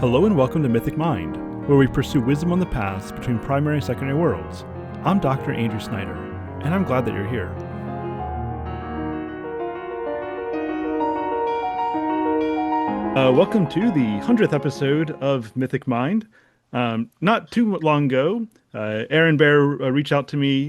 Hello and welcome to Mythic Mind, where we pursue wisdom on the paths between primary and secondary worlds. I'm Dr. Andrew Snyder, and I'm glad that you're here. Welcome to the 100th episode of Mythic Mind. Not too long ago, Aaron Bair reached out to me,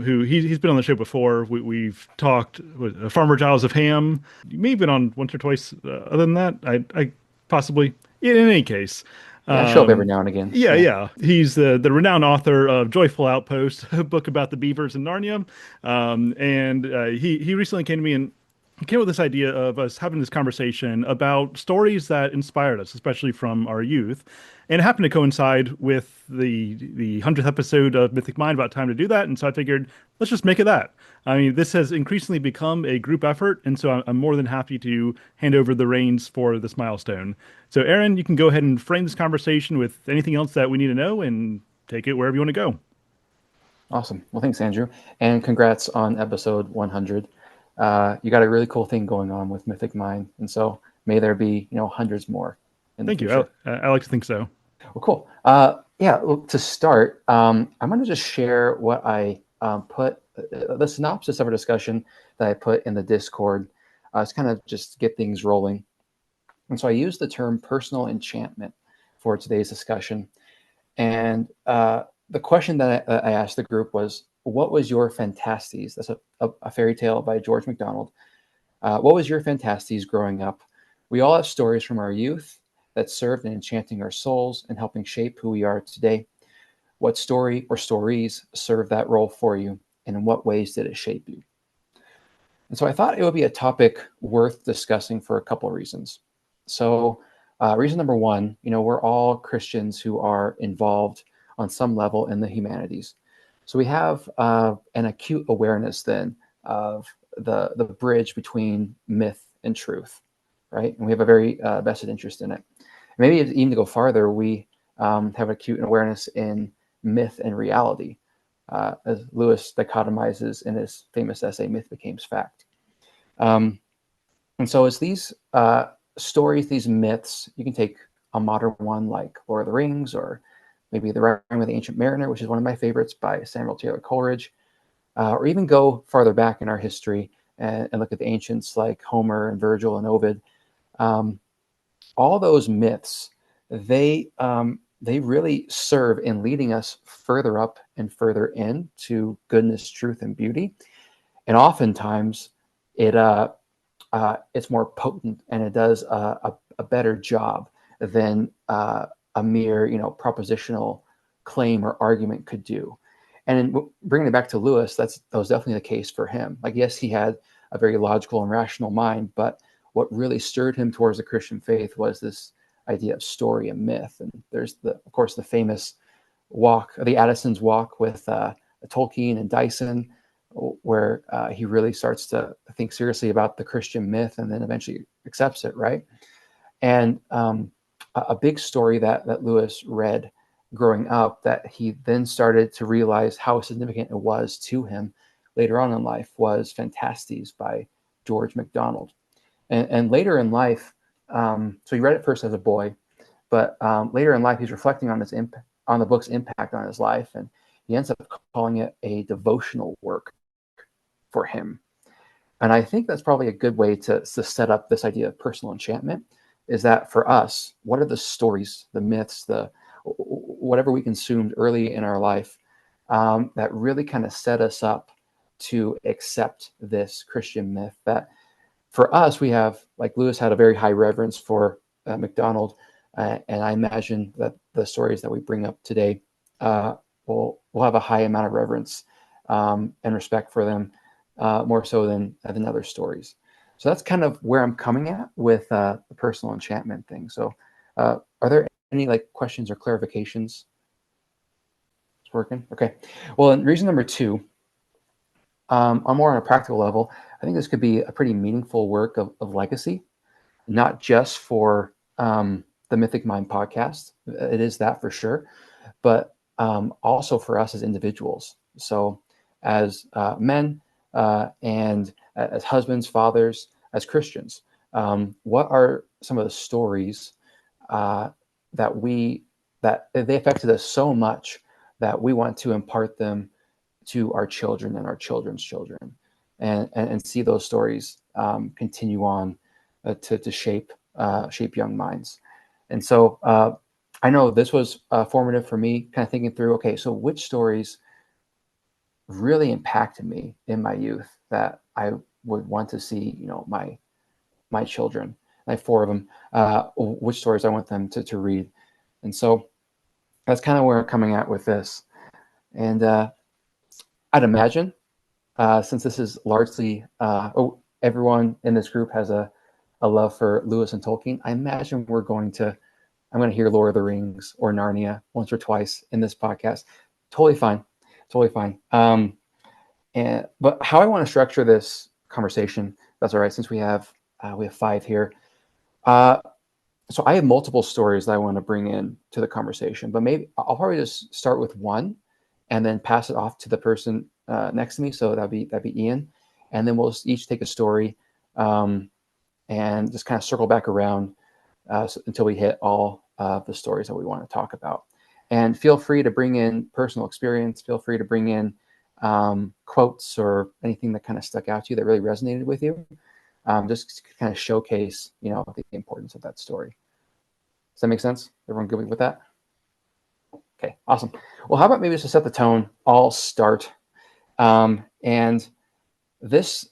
he's been on the show before. We've talked with Farmer Giles of Ham. You may have been on once or twice. Other than that, I possibly, in any case. Yeah, I show up every now and again. Yeah. He's the renowned author of Joyful Outpost, a book about the Beavers of Narnia. He recently came to me and he came up with this idea of us having this conversation about stories that inspired us, especially from our youth. And it happened to coincide with the 100th episode of Mythic Mind, about time to do that. And so I figured, let's just make it that. I mean, this has increasingly become a group effort. And so I'm more than happy to hand over the reins for this milestone. So Aaron, you can go ahead and frame this conversation with anything else that we need to know and take it wherever you want to go. Awesome. Well, thanks, Andrew. And congrats on episode 100. You got a really cool thing going on with Mythic Mind. And so may there be, hundreds more. Thank you. I like to think so. Well, cool. To start, I'm going to just share what I put, the synopsis of our discussion that I put in the Discord. It's kind of just get things rolling. And so I used the term personal enchantment for today's discussion. And the question that I asked the group was, what was your Fantastes? That's a fairy tale by George MacDonald. What was your Fantastes growing up? We all have stories from our youth that served in enchanting our souls and helping shape who we are today. What story or stories served that role for you, and in what ways did it shape you? And so I thought it would be a topic worth discussing for a couple of reasons. So reason number one, we're all Christians who are involved on some level in the humanities. So we have an acute awareness then of the bridge between myth and truth, right? And we have a very vested interest in it. Maybe even to go farther, we have acute awareness in myth and reality, as Lewis dichotomizes in his famous essay, Myth Becomes Fact. And so it's these stories, these myths. You can take a modern one like Lord of the Rings, or maybe The Rime of the Ancient Mariner, which is one of my favorites by Samuel Taylor Coleridge, or even go farther back in our history and look at the ancients like Homer and Virgil and Ovid. All those myths, they really serve in leading us further up and further into goodness, truth, and beauty. And oftentimes, it's more potent and it does a better job than a mere, propositional claim or argument could do. And bringing it back to Lewis, that was definitely the case for him. Like, yes, he had a very logical and rational mind, but what really stirred him towards the Christian faith was this idea of story and myth. And there's of course, the famous walk, the Addison's walk with Tolkien and Dyson, where he really starts to think seriously about the Christian myth and then eventually accepts it, right? And a big story that Lewis read growing up that he then started to realize how significant it was to him later on in life was Fantastes by George MacDonald. And later in life, so he read it first as a boy, but later in life, he's reflecting on on the book's impact on his life, and he ends up calling it a devotional work for him. And I think that's probably a good way to set up this idea of personal enchantment, is that for us, what are the stories, the myths, whatever we consumed early in our life that really kind of set us up to accept this Christian myth that for us, we have, like Lewis had a very high reverence for MacDonald, and I imagine that the stories that we bring up today will have a high amount of reverence and respect for them, more so than other stories. So that's kind of where I'm coming at with the personal enchantment thing. So are there any questions or clarifications? It's working? Okay. Well, and reason number two, more on a practical level, I think this could be a pretty meaningful work of legacy, not just for the Mythic Mind podcast. It is that for sure, but also for us as individuals. So as men and as husbands, fathers, as Christians, what are some of the stories that they affected us so much that we want to impart them to our children and our children's children, and see those stories continue on to shape young minds. And so I know this was formative for me, kind of thinking through, okay, so which stories really impacted me in my youth that I would want to see, my children. I have 4 of them. Which stories I want them to read, and so that's kind of where I'm coming at with this. And I'd imagine, since this is largely everyone in this group has a love for Lewis and Tolkien, I imagine I'm going to hear Lord of the Rings or Narnia once or twice in this podcast. Totally fine. Totally fine. But how I want to structure this conversation, that's all right, since we have 5 here. So I have multiple stories that I want to bring in to the conversation, but maybe I'll probably just start with one and then pass it off to the person next to me. So that'd be Ian. And then we'll each take a story and just kind of circle back around until we hit all the stories that we want to talk about. And feel free to bring in personal experience. Feel free to bring in quotes or anything that kind of stuck out to you that really resonated with you. Just to kind of showcase, the importance of that story. Does that make sense? Everyone good with that? Okay, awesome. Well, how about maybe just to set the tone, I'll start. And these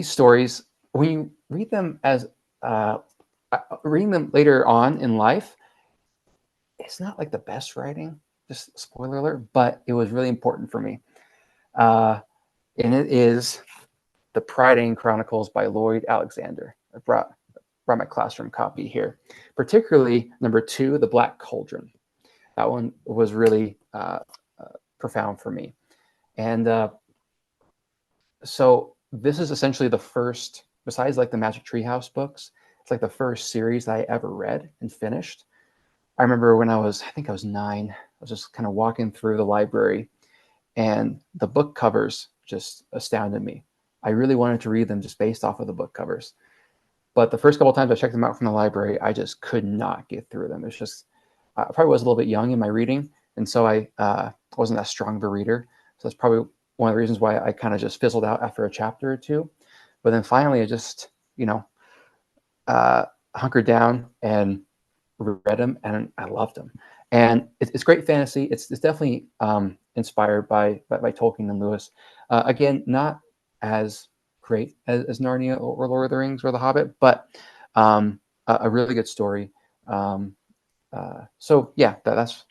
stories, when you read them reading them later on in life, it's not like the best writing, just spoiler alert, but it was really important for me. And it is The Prydain Chronicles by Lloyd Alexander. I brought my classroom copy here, particularly number 2, The Black Cauldron. That one was really profound for me. And so this is essentially the first, besides like the Magic Treehouse books, it's like the first series that I ever read and finished. I remember when I think I was 9, I was just kind of walking through the library and the book covers just astounded me. I really wanted to read them just based off of the book covers. But the first couple of times I checked them out from the library, I just could not get through them. It's just, I probably was a little bit young in my reading, and so I wasn't that strong of a reader. So that's probably one of the reasons why I kind of just fizzled out after a chapter or 2. But then finally I just, hunkered down and read them, and I loved them. And it's great fantasy. It's definitely inspired by Tolkien and Lewis. Again, not as great as Narnia or Lord of the Rings or The Hobbit, but a really good story. So yeah, that's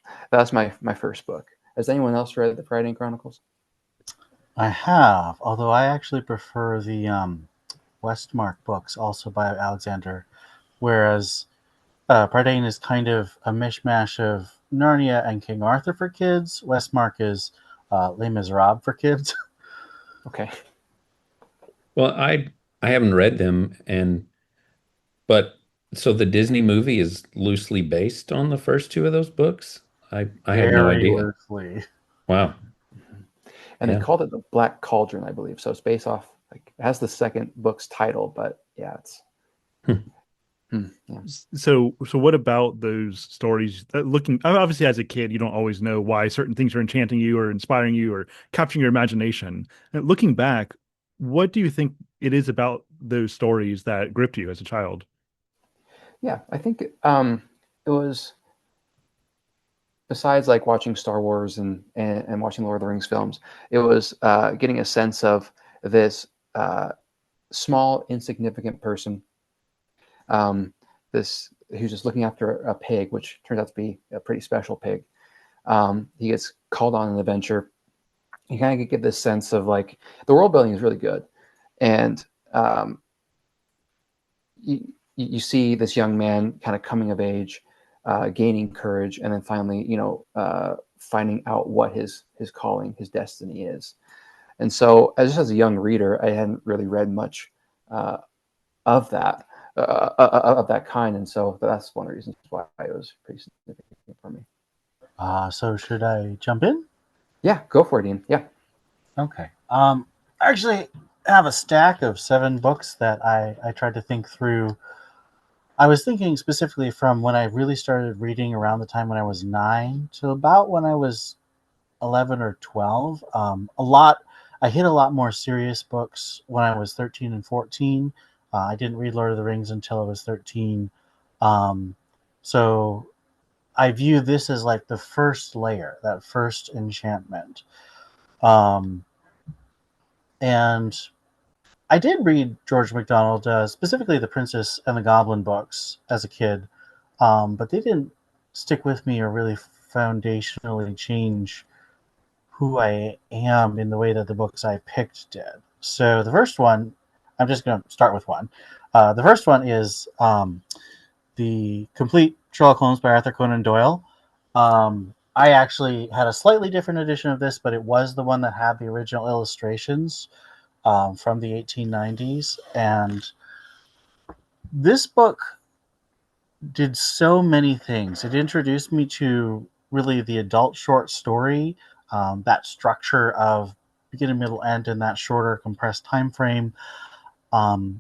my first book. Has anyone else read The Prydain Chronicles? I have, although I actually prefer the Westmark books, also by Alexander, whereas Prydain is kind of a mishmash of Narnia and King Arthur for kids. Westmark is Les Miserables for kids. Okay. Well, I haven't read them, but so the Disney movie is loosely based on the first 2 of those books. I had no Very idea. loosely. Wow. And Yeah. they called it The Black Cauldron, I believe. So it's based off, it has the second book's title, but yeah, it's. Yeah. So what about those stories that obviously as a kid, you don't always know why certain things are enchanting you or inspiring you or capturing your imagination. And looking back, what do you think it is about those stories that gripped you as a child? Yeah, I think it was, besides like watching Star Wars and watching Lord of the Rings films, it was getting a sense of this small, insignificant person, this who's just looking after a pig, which turns out to be a pretty special pig. He gets called on an adventure. You kind of get this sense of like the world building is really good, and you see this young man kind of coming of age, gaining courage, and then finally, finding out what his calling, his destiny is. And so, as a young reader, I hadn't really read much of that kind, and so that's one of the reasons why it was pretty significant for me. So should I jump in? Yeah, go for it, Ian. Yeah. Okay. Actually, I have a stack of 7 books that I tried to think through I was thinking specifically from when I really started reading around the time when I was 9 to about when I was 11 or 12. I hit a lot more serious books when I was 13 and 14. I didn't read Lord of the Rings until I was 13. Um, so I view this as like the first layer, that first enchantment. Um, and I did read George MacDonald, specifically the Princess and the Goblin books as a kid, but they didn't stick with me or really foundationally change who I am in the way that the books I picked did. So the first one, I'm just going to start with one. The first one is the complete Sherlock Holmes by Arthur Conan Doyle. I actually had a slightly different edition of this, but it was the one that had the original illustrations from the 1890s. And this book did so many things. It introduced me to really the adult short story, that structure of beginning, middle, end in that shorter, compressed time frame. Um,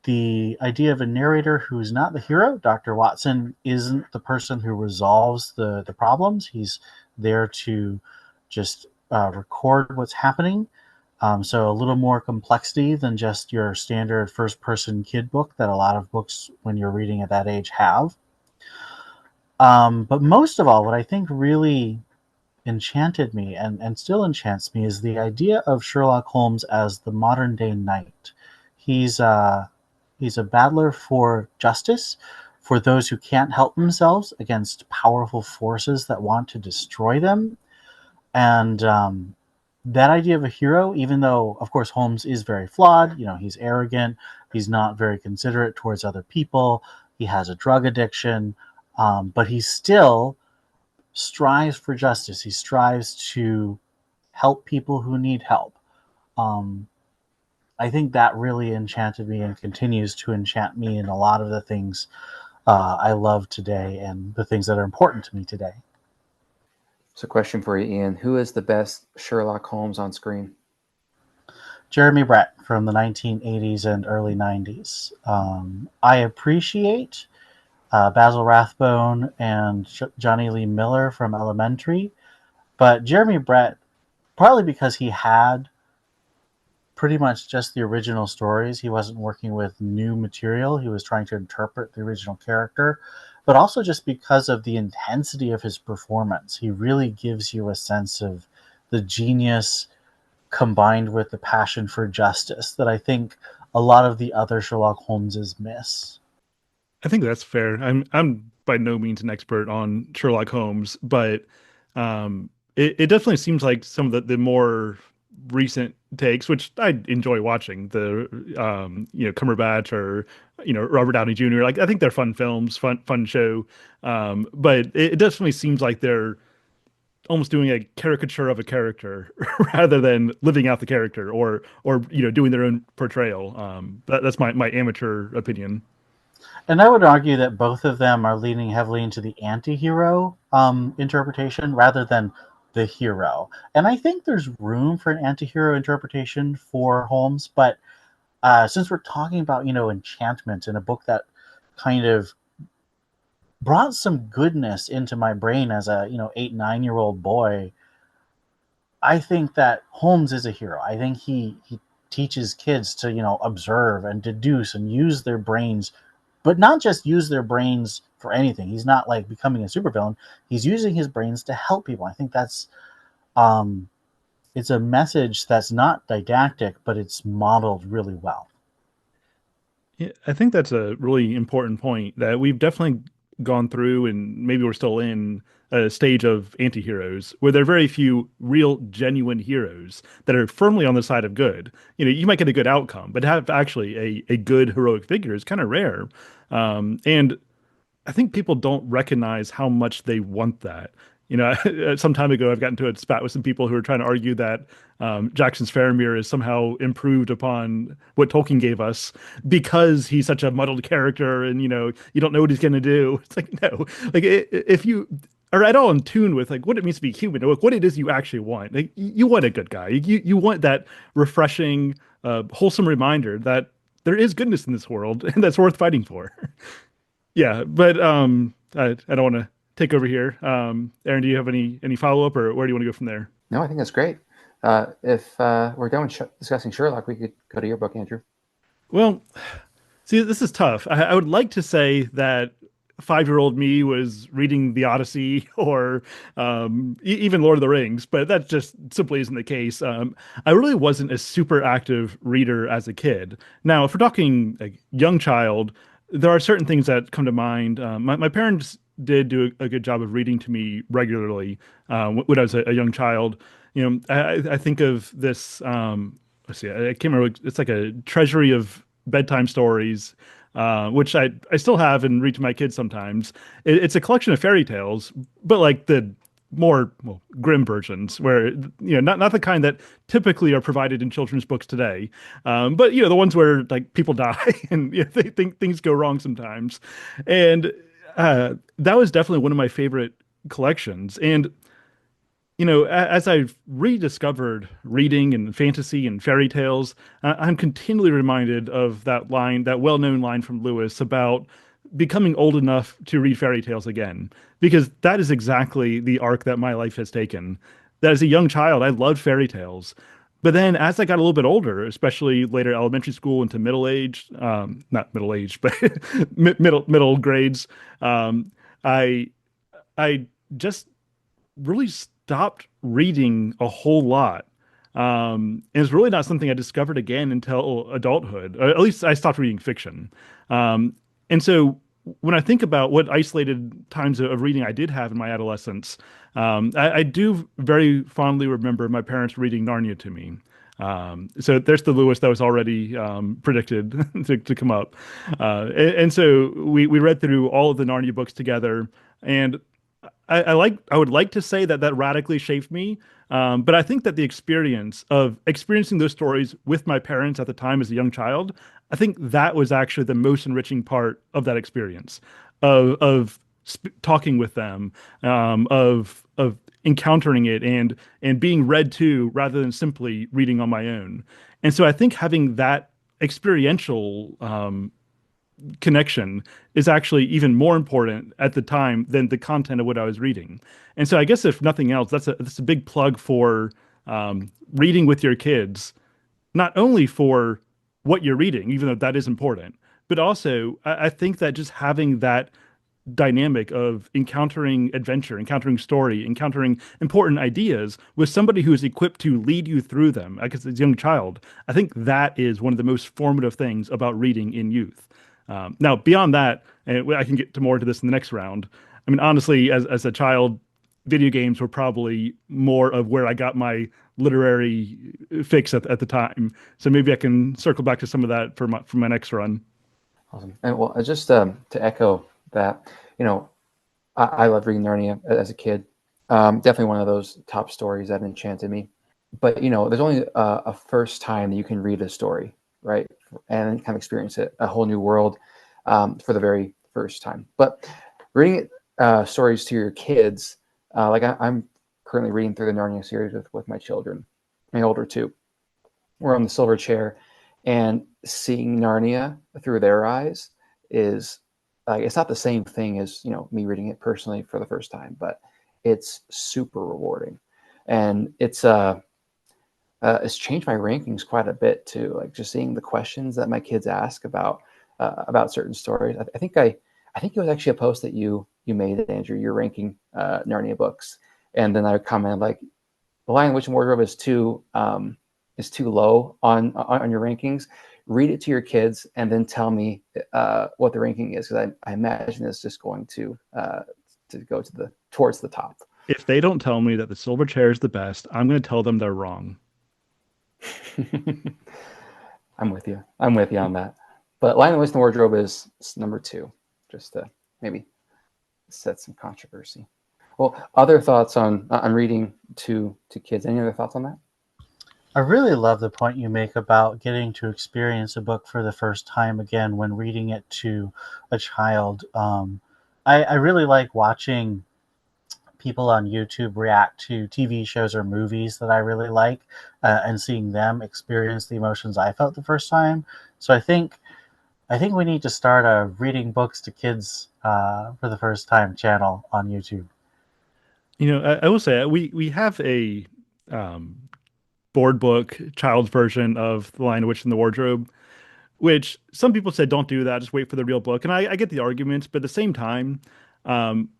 the idea of a narrator who's not the hero. Dr. Watson isn't the person who resolves the problems. He's there to just record what's happening. So a little more complexity than just your standard first person kid book that a lot of books when you're reading at that age have. But most of all, what I think really enchanted me and still enchants me is the idea of Sherlock Holmes as the modern day knight. He's he's a battler for justice, for those who can't help themselves against powerful forces that want to destroy them. And that idea of a hero, even though, of course, Holmes is very flawed, he's arrogant, he's not very considerate towards other people, he has a drug addiction, but he still strives for justice. He strives to help people who need help. Um, I think that really enchanted me and continues to enchant me in a lot of the things I love today and the things that are important to me today. So, question for you, Ian: who is the best Sherlock Holmes on screen? Jeremy Brett from the 1980s and early 90s. I appreciate Basil Rathbone and Johnny Lee Miller from Elementary, but Jeremy Brett, partly because he had pretty much just the original stories. He wasn't working with new material. He was trying to interpret the original character, but also just because of the intensity of his performance. He really gives you a sense of the genius combined with the passion for justice that I think a lot of the other Sherlock Holmeses miss. I think that's fair. I'm by no means an expert on Sherlock Holmes, but it definitely seems like some of the more recent takes, which I enjoy watching, the Cumberbatch or Robert Downey Jr. Like I think they're fun films, fun show, but it definitely seems like they're almost doing a caricature of a character rather than living out the character or doing their own portrayal. That's my amateur opinion. And I would argue that both of them are leaning heavily into the anti-hero interpretation rather than the hero. And I think there's room for an anti-hero interpretation for Holmes, but since we're talking about, enchantment in a book that kind of brought some goodness into my brain as a, 8, 9-year-old boy, I think that Holmes is a hero. I think he teaches kids to, observe and deduce and use their brains, but not just use their brains for anything. He's not like becoming a supervillain. He's using his brains to help people. I think that's it's a message that's not didactic, but it's modeled really well. Yeah, I think that's a really important point that we've definitely gone through, and maybe we're still in a stage of anti-heroes where there are very few real, genuine heroes that are firmly on the side of good. You might get a good outcome, but to have actually a good heroic figure is kind of rare. And I think people don't recognize how much they want that. Some time ago, I've gotten to a spat with some people who are trying to argue that Jackson's Faramir is somehow improved upon what Tolkien gave us because he's such a muddled character, and you don't know what he's going to do. It's like no, like if you are at all in tune with like what it means to be human, or what it is you actually want, like you want a good guy. You want that refreshing, wholesome reminder that there is goodness in this world and that's worth fighting for. Yeah, but I don't want to take over here. Aaron, do you have any follow up, or where do you want to go from there? No, I think that's great. If we're done with discussing Sherlock, we could go to your book, Andrew. Well, see, this is tough. I would like to say that 5-year-old me was reading the Odyssey or even Lord of the Rings, but that just simply isn't the case. I really wasn't a super active reader as a kid. Now, if we're talking like young child, there are certain things that come to mind. My parents did do a good job of reading to me regularly when I was a young child. I think of this. Let's see, I can't remember. It's like a treasury of bedtime stories, which I still have and read to my kids sometimes. It's a collection of fairy tales, but like the more grim versions, where not the kind that typically are provided in children's books today, but the ones where like people die and they think things go wrong sometimes, and that was definitely one of my favorite collections. And as I've rediscovered reading and fantasy and fairy tales, I'm continually reminded of that line, that well-known line from Lewis about becoming old enough to read fairy tales again, because that is exactly the arc that my life has taken. That as a young child, I loved fairy tales. But then as I got a little bit older, especially later elementary school into middle age, not middle age, but middle grades, I I just really stopped reading a whole lot. And it's really not something I discovered again until adulthood. At least I stopped reading fiction. And so when I think about what isolated times of reading I did have in my adolescence, I do very fondly remember my parents reading Narnia to me. So there's the Lewis that was already predicted to come up. And so we read through all of the Narnia books together. And I would like to say that that radically shaped me, but I think that the experience of experiencing those stories with my parents at the time as a young child, I think that was actually the most enriching part of that experience, of talking with them, of encountering it and being read to rather than simply reading on my own. And so I think having that experiential connection is actually even more important at the time than the content of what I was reading. And so I guess if nothing else, that's a big plug for reading with your kids, not only for what you're reading, even though that is important, but also I think that just having that dynamic of encountering adventure, encountering story, encountering important ideas with somebody who is equipped to lead you through them, like as a young child, I think that is one of the most formative things about reading in youth. Now, beyond that, and I can get to more to this in the next round. I mean, honestly, as a child, video games were probably more of where I got my literary fix at the time. So maybe I can circle back to some of that for my next run. Awesome. And well, just to echo that, I loved reading Narnia as a kid. Definitely one of those top stories that enchanted me. But there's only a first time that you can read a story, right, and kind of experience it, a whole new world, for the very first time. But reading stories to your kids, like I'm currently reading through the Narnia series with my children, my older two. We're on the silver chair, and seeing Narnia through their eyes is it's not the same thing as me reading it personally for the first time, but it's super rewarding, and it's changed my rankings quite a bit too. Like just seeing the questions that my kids ask about certain stories. I think it was actually a post that you made, Andrew. You're ranking Narnia books, and then I commented like, "The Lion, Witch, and Wardrobe is too low on your rankings. Read it to your kids, and then tell me what the ranking is, because I imagine it's just going to go towards the top." If they don't tell me that the silver chair is the best, I'm going to tell them they're wrong. I'm with you. I'm with you on that. But Lion, the Witch, and the Wardrobe is number 2, just to maybe set some controversy. Well, other thoughts on reading to kids? Any other thoughts on that? I really love the point you make about getting to experience a book for the first time again when reading it to a child. I really like watching people on YouTube react to TV shows or movies that I really like, and seeing them experience the emotions I felt the first time. So I think we need to start a reading books to kids for the first time channel on YouTube. I will say we have a um, board book child's version of The Lion, the Witch, and the Wardrobe, which some people said don't do that, just wait for the real book. And I get the argument, but at the same time, um,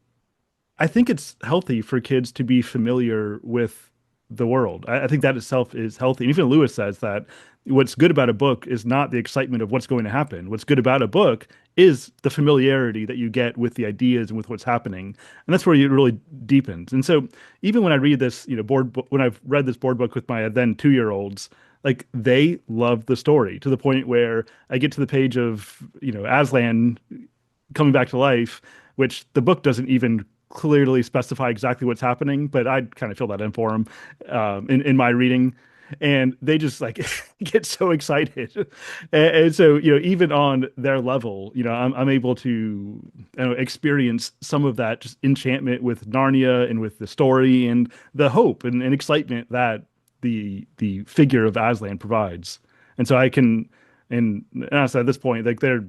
I think it's healthy for kids to be familiar with the world. I think that itself is healthy. And even Lewis says that what's good about a book is not the excitement of what's going to happen. What's good about a book is the familiarity that you get with the ideas and with what's happening. And that's where it really deepens. And so even when I read this, when I've read this board book with my then 2-year-olds, like they love the story to the point where I get to the page of, Aslan coming back to life, which the book doesn't even clearly specify exactly what's happening, but I kind of fill that in for them in my reading. And they just like get so excited. And so, even on their level, I'm able to experience some of that just enchantment with Narnia and with the story and the hope and excitement that the figure of Aslan provides. And so I can, and honestly, at this point, like they're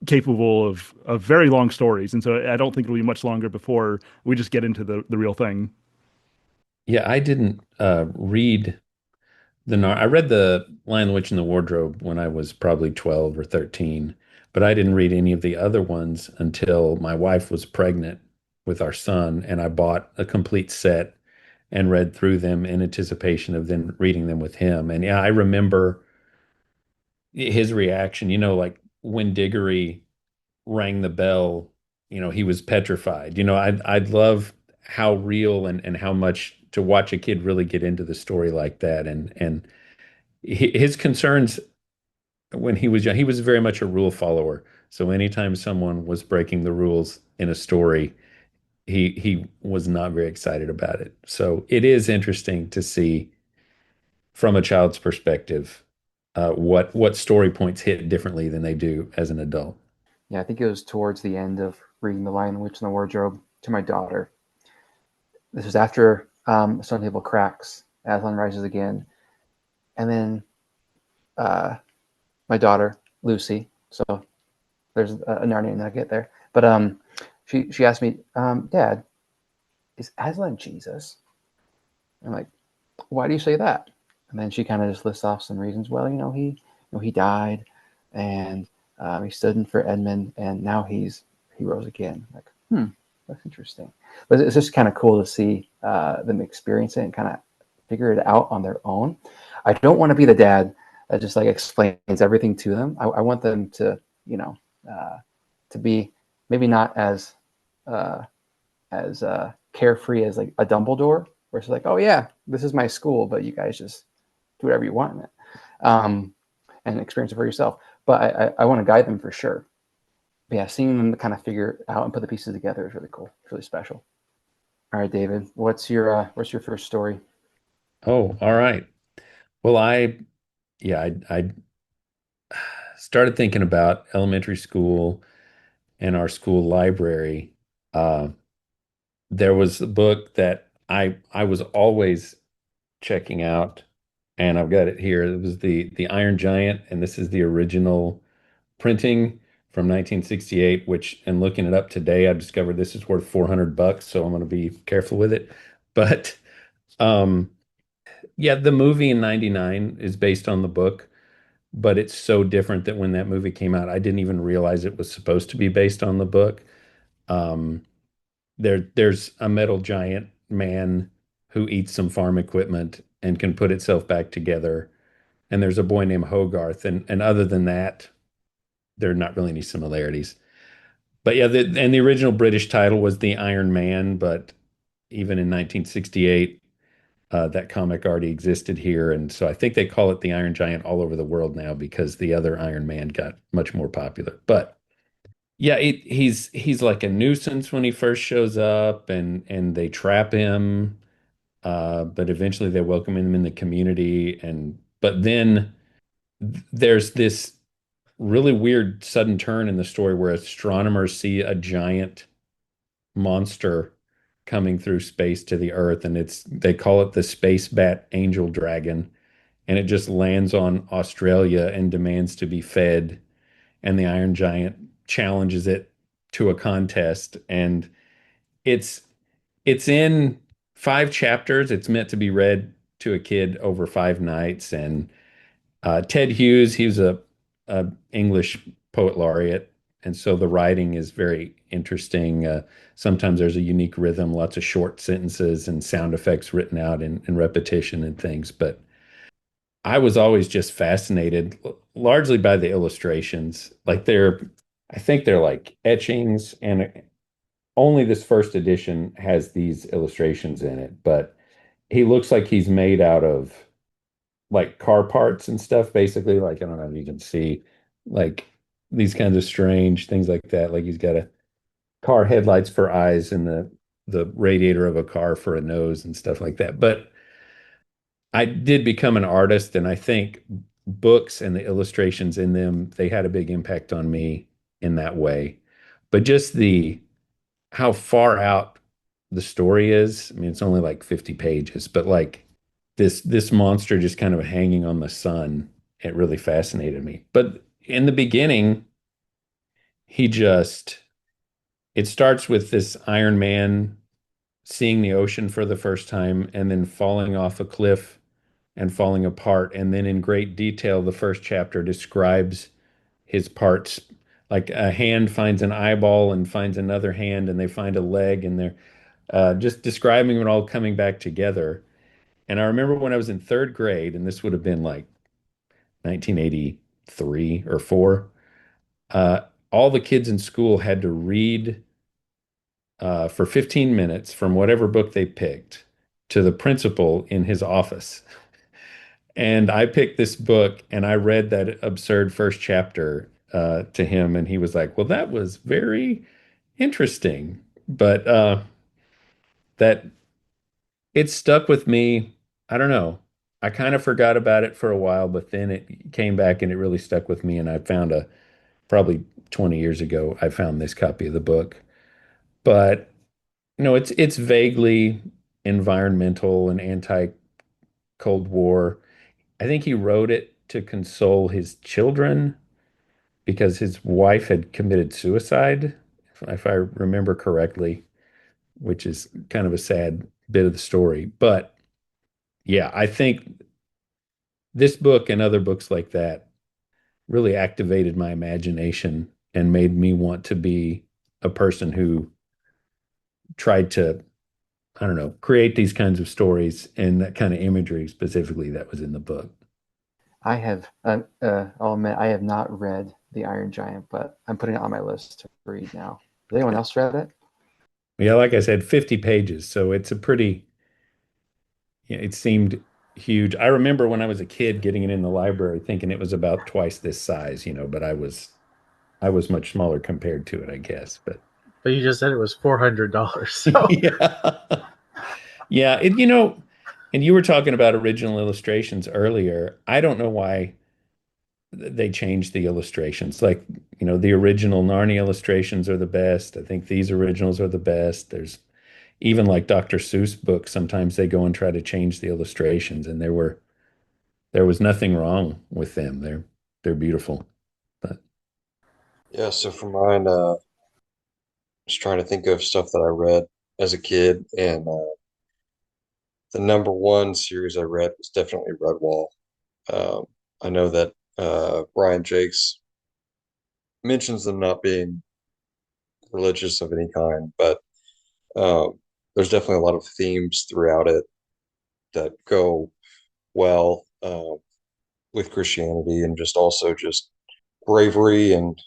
capable of very long stories, and so I don't think it'll be much longer before we just get into the real thing. Yeah, I didn't read I read The Lion, the Witch, and the Wardrobe when I was probably 12 or 13, but I didn't read any of the other ones until my wife was pregnant with our son, and I bought a complete set and read through them in anticipation of then reading them with him. And yeah, I remember his reaction, like when Diggory rang the bell, he was petrified. I'd love how real and how much to watch a kid really get into the story like that. And his concerns when he was young, he was very much a rule follower. So anytime someone was breaking the rules in a story, he was not very excited about it. So it is interesting to see from a child's perspective what story points hit differently than they do as an adult. Yeah, I think it was towards the end of reading The Lion, the Witch, and the Wardrobe to my daughter. This was after Stone Table cracks, Aslan rises again, and then my daughter Lucy. So there's a Narnia nugget there. But she asked me, Dad, is Aslan Jesus? I'm like, why do you say that? And then she kind of just lists off some reasons. Well, he died, and he stood in for Edmund, and now he rose again. Like, that's interesting. But it's just kind of cool to see them experience it and kind of figure it out on their own. I don't want to be the dad that just like explains everything to them. I want them to, to be maybe not as carefree as like a Dumbledore, where it's like, oh yeah, this is my school, but you guys just do whatever you want in it, and experience it for yourself. But I want to guide them for sure. But yeah, seeing them kind of figure out and put the pieces together is really cool. It's really special. All right, David, what's your first story? Oh, all right. Well, yeah, I started thinking about elementary school and our school library. Uh, there was a book that I was always checking out, and I've got it here. It was the Iron Giant, and this is the original printing from 1968. Which, and looking it up today, I discovered this is worth $400, so I'm going to be careful with it. But um, yeah, the movie in '99 is based on the book, but it's so different that when that movie came out, I didn't even realize it was supposed to be based on the book. Um, there's a metal giant man who eats some farm equipment and can put itself back together. And there's a boy named Hogarth. And other than that, there are not really any similarities. But yeah, and the original British title was The Iron Man, but even in 1968, that comic already existed here. And so I think they call it the Iron Giant all over the world now because the other Iron Man got much more popular. But yeah, he's like a nuisance when he first shows up, and they trap him, but eventually they welcome him in the community. And but then there's this really weird sudden turn in the story where astronomers see a giant monster coming through space to the Earth, and they call it the space bat angel dragon, and it just lands on Australia and demands to be fed, and the Iron Giant challenges it to a contest, and it's it's in 5 chapters. It's meant to be read to a kid over 5 nights. And Ted Hughes, he was a English poet laureate, and so the writing is very interesting. Sometimes there's a unique rhythm, lots of short sentences and sound effects written out in repetition and things. But I was always just fascinated, largely by the illustrations. I think they're like etchings, and only this first edition has these illustrations in it. But he looks like he's made out of like car parts and stuff, basically. Like, I don't know if you can see like these kinds of strange things like that. Like he's got a car headlights for eyes and the radiator of a car for a nose and stuff like that. But I did become an artist, and I think books and the illustrations in them, they had a big impact on me in that way. But just the how far out the story is. I mean, it's only like 50 pages, but like this monster just kind of hanging on the sun, it really fascinated me. But in the beginning, he just it starts with this Iron Man seeing the ocean for the first time and then falling off a cliff and falling apart. And then in great detail, the first chapter describes his parts. Like a hand finds an eyeball and finds another hand, and they find a leg, and they're just describing it all coming back together. And I remember when I was in third grade, and this would have been like 1983 or four, uh, all the kids in school had to read for 15 minutes from whatever book they picked to the principal in his office. And I picked this book and I read that absurd first chapter to him, and he was like, "Well, that was very interesting." But that it stuck with me. I don't know. I kind of forgot about it for a while, but then it came back and it really stuck with me. And I found probably 20 years ago, I found this copy of the book. But it's vaguely environmental and anti-Cold War. I think he wrote it to console his children because his wife had committed suicide, if I remember correctly, which is kind of a sad bit of the story. But yeah, I think this book and other books like that really activated my imagination and made me want to be a person who tried to, I don't know, create these kinds of stories and that kind of imagery specifically that was in the book. I have, I'll admit, I have not read The Iron Giant, but I'm putting it on my list to read now. Has anyone else read it? Yeah, like I said, 50 pages. So it's a pretty, yeah, it seemed huge. I remember when I was a kid getting it in the library thinking it was about twice this size, but I was much smaller compared to it, I guess. But But you just said it was $400. So yeah. Yeah, and you were talking about original illustrations earlier. I don't know why they changed the illustrations. Like, the original Narnia illustrations are the best. I think these originals are the best. There's even like Dr. Seuss books, sometimes they go and try to change the illustrations, and there was nothing wrong with them. They're beautiful. But Yeah, so for mine, just trying to think of stuff that I read as a kid, and the number one series I read was definitely Redwall. Um, I know that Brian Jakes mentions them not being religious of any kind, but um, there's definitely a lot of themes throughout it that go well with Christianity and just also just bravery. And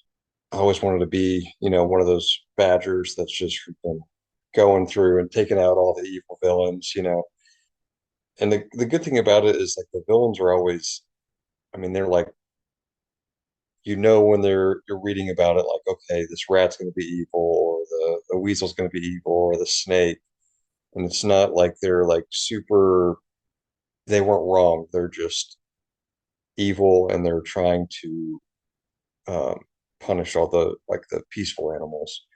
I always wanted to be, one of those badgers that's just freaking going through and taking out all the evil villains. And the good thing about it is like the villains are always, I mean, they're like, when you're reading about it, like, okay, this rat's going to be evil, or the weasel's going to be evil, or the snake. And it's not like they're like super, they weren't wrong. They're just evil, and they're trying to um, punish all the peaceful animals.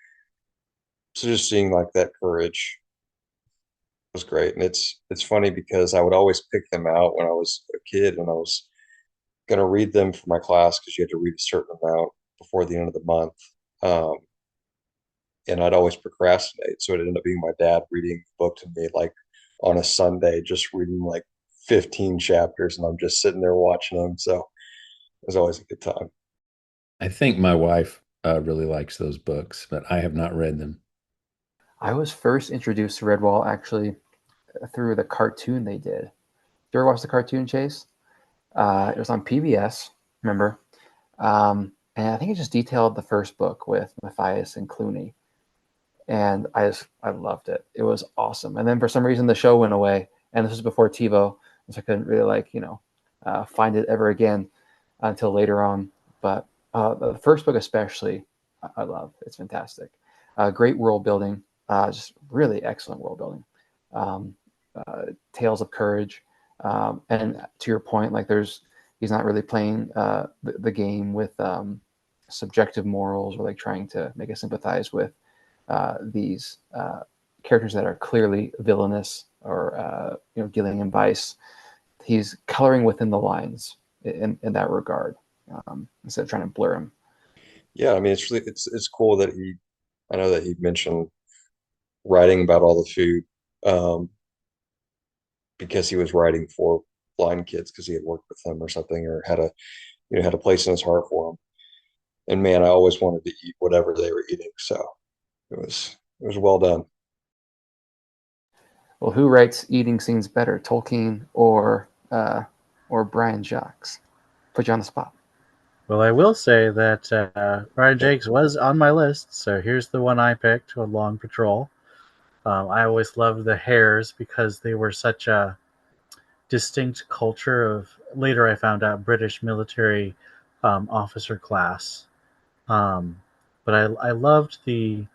So just seeing like that courage was great. And it's funny because I would always pick them out when I was a kid, when I was going to read them for my class, because you had to read a certain amount before the end of the month. Um, and I'd always procrastinate. So it ended up being my dad reading the book to me like on a Sunday, just reading like 15 chapters, and I'm just sitting there watching them. So it was always a good time. I think my wife really likes those books, but I have not read them. I was first introduced to Redwall actually through the cartoon they did. You ever watch the cartoon, Chase? It was on PBS, remember? And I think it just detailed the first book with Matthias and Clooney. And I loved it. It was awesome. And then for some reason the show went away, and this was before TiVo, so I couldn't really find it ever again until later on. But the first book especially, I love. It's fantastic. Great world building, just really excellent world building. Um, Tales of courage, and to your point, like he's not really playing the game with subjective morals, or like trying to make us sympathize with these characters that are clearly villainous, or Gillian Weiss. He's coloring within the lines in that regard, instead of trying to blur them. Yeah, I mean, it's cool that I know that he mentioned writing about all the food, um, because he was writing for blind kids because he had worked with them or something, or had a place in his heart for them. And man, I always wanted to eat whatever they were eating. So it was well done. Well, who writes eating scenes better, Tolkien or Brian Jacques? Put you on the spot. Well, I will say that Ryan Jakes was on my list, so here's the one I picked, A Long Patrol. I always loved the hares because they were such a distinct culture of, later I found out, British military officer class. Um, but I loved the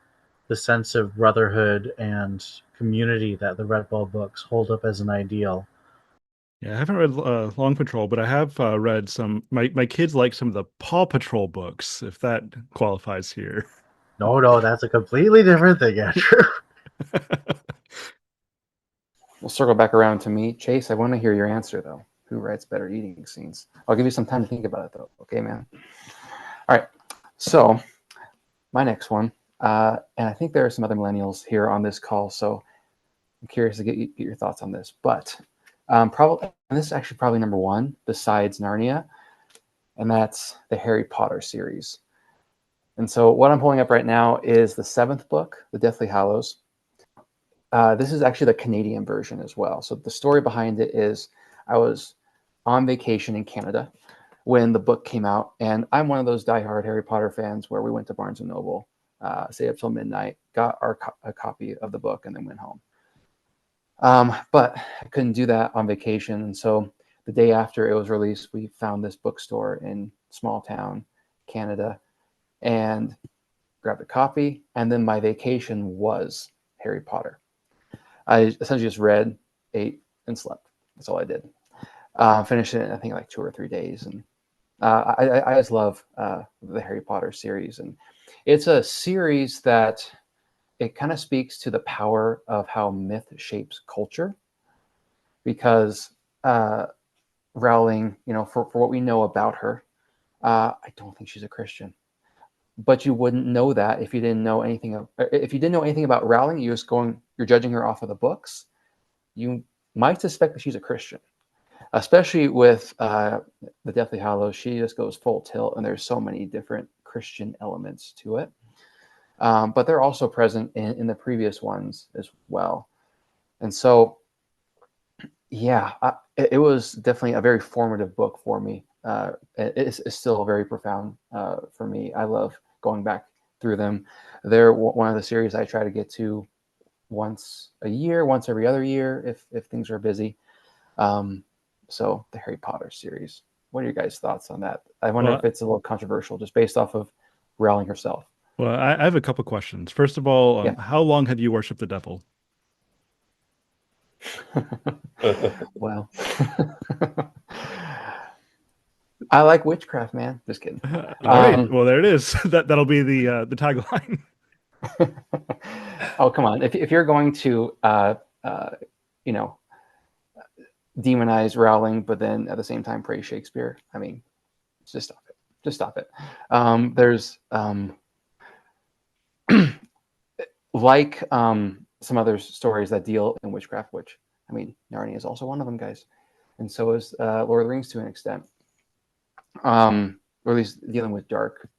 sense of brotherhood and community that the Red Bull books hold up as an ideal. Yeah, I haven't read Long Patrol, but I have read some. My kids like some of the Paw Patrol books, if that qualifies here. No, that's a completely different thing, Andrew. We'll circle back around to me. Chase, I want to hear your answer, though. Who writes better eating scenes? I'll give you some time to think about it, though. Okay, man? All right. So, my next one, and I think there are some other millennials here on this call, so I'm curious to get your thoughts on this. But probably, and this is actually probably number one besides Narnia, and that's the Harry Potter series. And so, what I'm pulling up right now is the seventh book, The Deathly Hallows. This is actually the Canadian version as well. So the story behind it is I was on vacation in Canada when the book came out, and I'm one of those diehard Harry Potter fans where we went to Barnes and Noble, stayed up till midnight, got a copy of the book, and then went home. But I couldn't do that on vacation, and so the day after it was released, we found this bookstore in small town Canada and grabbed a copy, and then my vacation was Harry Potter. I essentially just read, ate, and slept. That's all I did. Finished it in, I think, like 2 or 3 days. And I just love the Harry Potter series. And it's a series that it kind of speaks to the power of how myth shapes culture. Because Rowling, for what we know about her, I don't think she's a Christian. But you wouldn't know that if you didn't know anything. If you didn't know anything about Rowling, you're judging her off of the books. You might suspect that she's a Christian, especially with the Deathly Hallows. She just goes full tilt, and there's so many different Christian elements to it. But they're also present in the previous ones as well. And so, yeah, it was definitely a very formative book for me. It's still very profound for me. I love going back through them. They're one of the series I try to get to once a year, once every other year, if things are busy. So the Harry Potter series. What are your guys' thoughts on that? I wonder if Well, it's a little controversial, just based off of Rowling herself. well, I have a couple questions. First of all, Yeah. how long have you worshipped the devil? Well, I like witchcraft, man. Just kidding. All right. Well, there it is. That'll be the tagline. Oh, come on. If you're going to, you know, demonize Rowling, but then at the same time praise Shakespeare, I mean, just stop it. Just stop it. There's like some other stories that deal in witchcraft, which, I mean, Narnia is also one of them, guys. And so is Lord of the Rings to an extent, or at least dealing with dark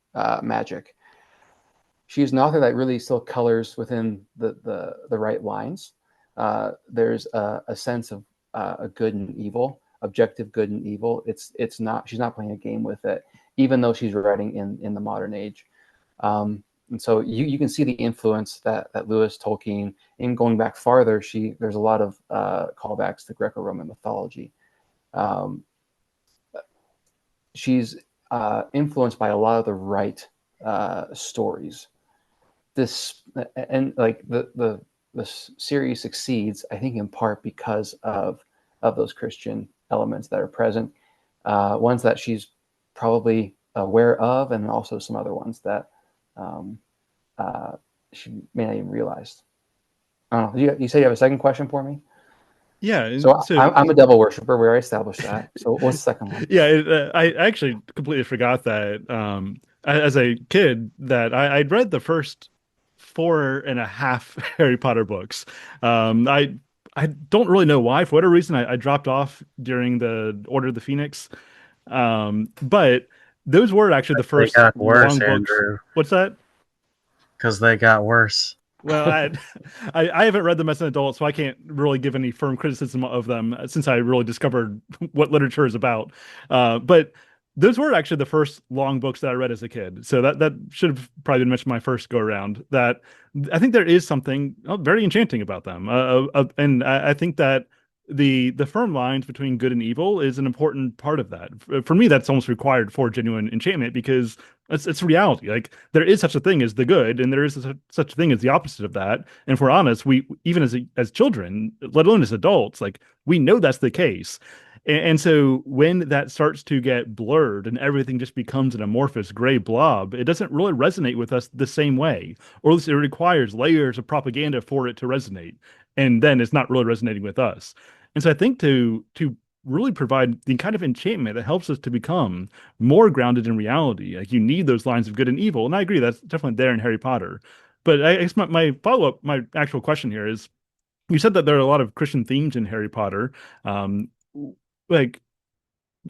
magic. She's an author that really still colors within the right lines. There's a sense of a good and evil, objective good and evil. It's not, she's not playing a game with it, even though she's writing in the modern age. And so you can see the influence that Lewis, Tolkien, and going back farther, there's a lot of callbacks to Greco-Roman mythology. She's influenced by a lot of the right stories. This, and like the series succeeds, I think, in part because of those Christian elements that are present, ones that she's probably aware of, and also some other ones that she may not even realize. I don't know. You say you have a second question for me? Yeah, So so I'm a devil worshiper. We already established that. So what's the second one? yeah, I actually completely forgot that as a kid that I'd read the first 4.5 Harry Potter books. I don't really know why. For whatever reason, I dropped off during the Order of the Phoenix. But those were actually the They first got worse, long books. Andrew, What's that? because they got worse. Well, I haven't read them as an adult, so I can't really give any firm criticism of them since I really discovered what literature is about. But those were actually the first long books that I read as a kid, so that should have probably been mentioned my first go around. That I think there is something very enchanting about them, and I think that the firm lines between good and evil is an important part of that. For me, that's almost required for genuine enchantment because it's reality. Like there is such a thing as the good, and there is such a thing as the opposite of that. And if we're honest, we even as children, let alone as adults, like we know that's the case. And so when that starts to get blurred and everything just becomes an amorphous gray blob, it doesn't really resonate with us the same way, or at least it requires layers of propaganda for it to resonate. And then it's not really resonating with us. And so I think to really provide the kind of enchantment that helps us to become more grounded in reality. Like you need those lines of good and evil. And I agree, that's definitely there in Harry Potter. But I guess my follow-up, my actual question here is you said that there are a lot of Christian themes in Harry Potter. Um, like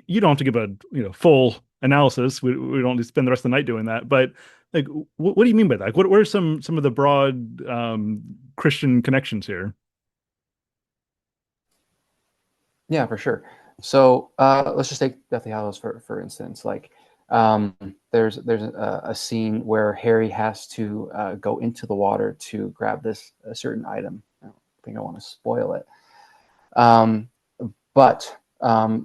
you don't have to give a full analysis. We don't need to spend the rest of the night doing that. But like what do you mean by that? Like, what are some of the broad Christian connections here? Yeah, for sure. So let's just take Deathly Hallows for instance. Like there's a scene where Harry has to go into the water to grab a certain item. I don't think I want to spoil it, but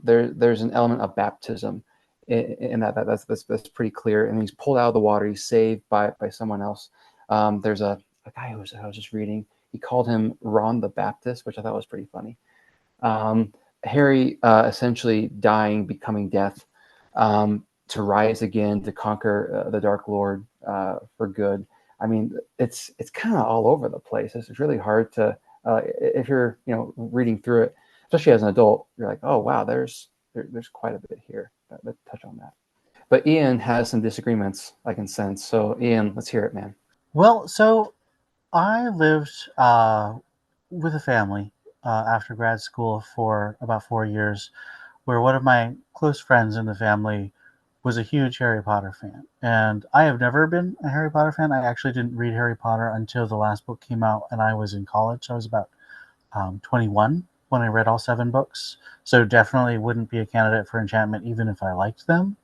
there's an element of baptism in that's pretty clear. And he's pulled out of the water. He's saved by someone else. There's a guy I was just reading. He called him Ron the Baptist, which I thought was pretty funny. Harry essentially dying, becoming death, to rise again, to conquer the Dark Lord for good. I mean, it's kind of all over the place. It's really hard to if you're reading through it, especially as an adult. You're like, oh wow, there's quite a bit here. Let's touch on that. But Ian has some disagreements I can sense. So Ian, let's hear it, man. Well, so I lived with a family after grad school for about 4 years, where one of my close friends in the family was a huge Harry Potter fan. And I have never been a Harry Potter fan. I actually didn't read Harry Potter until the last book came out, and I was in college. I was about 21 when I read all 7 books. So definitely wouldn't be a candidate for Enchantment, even if I liked them.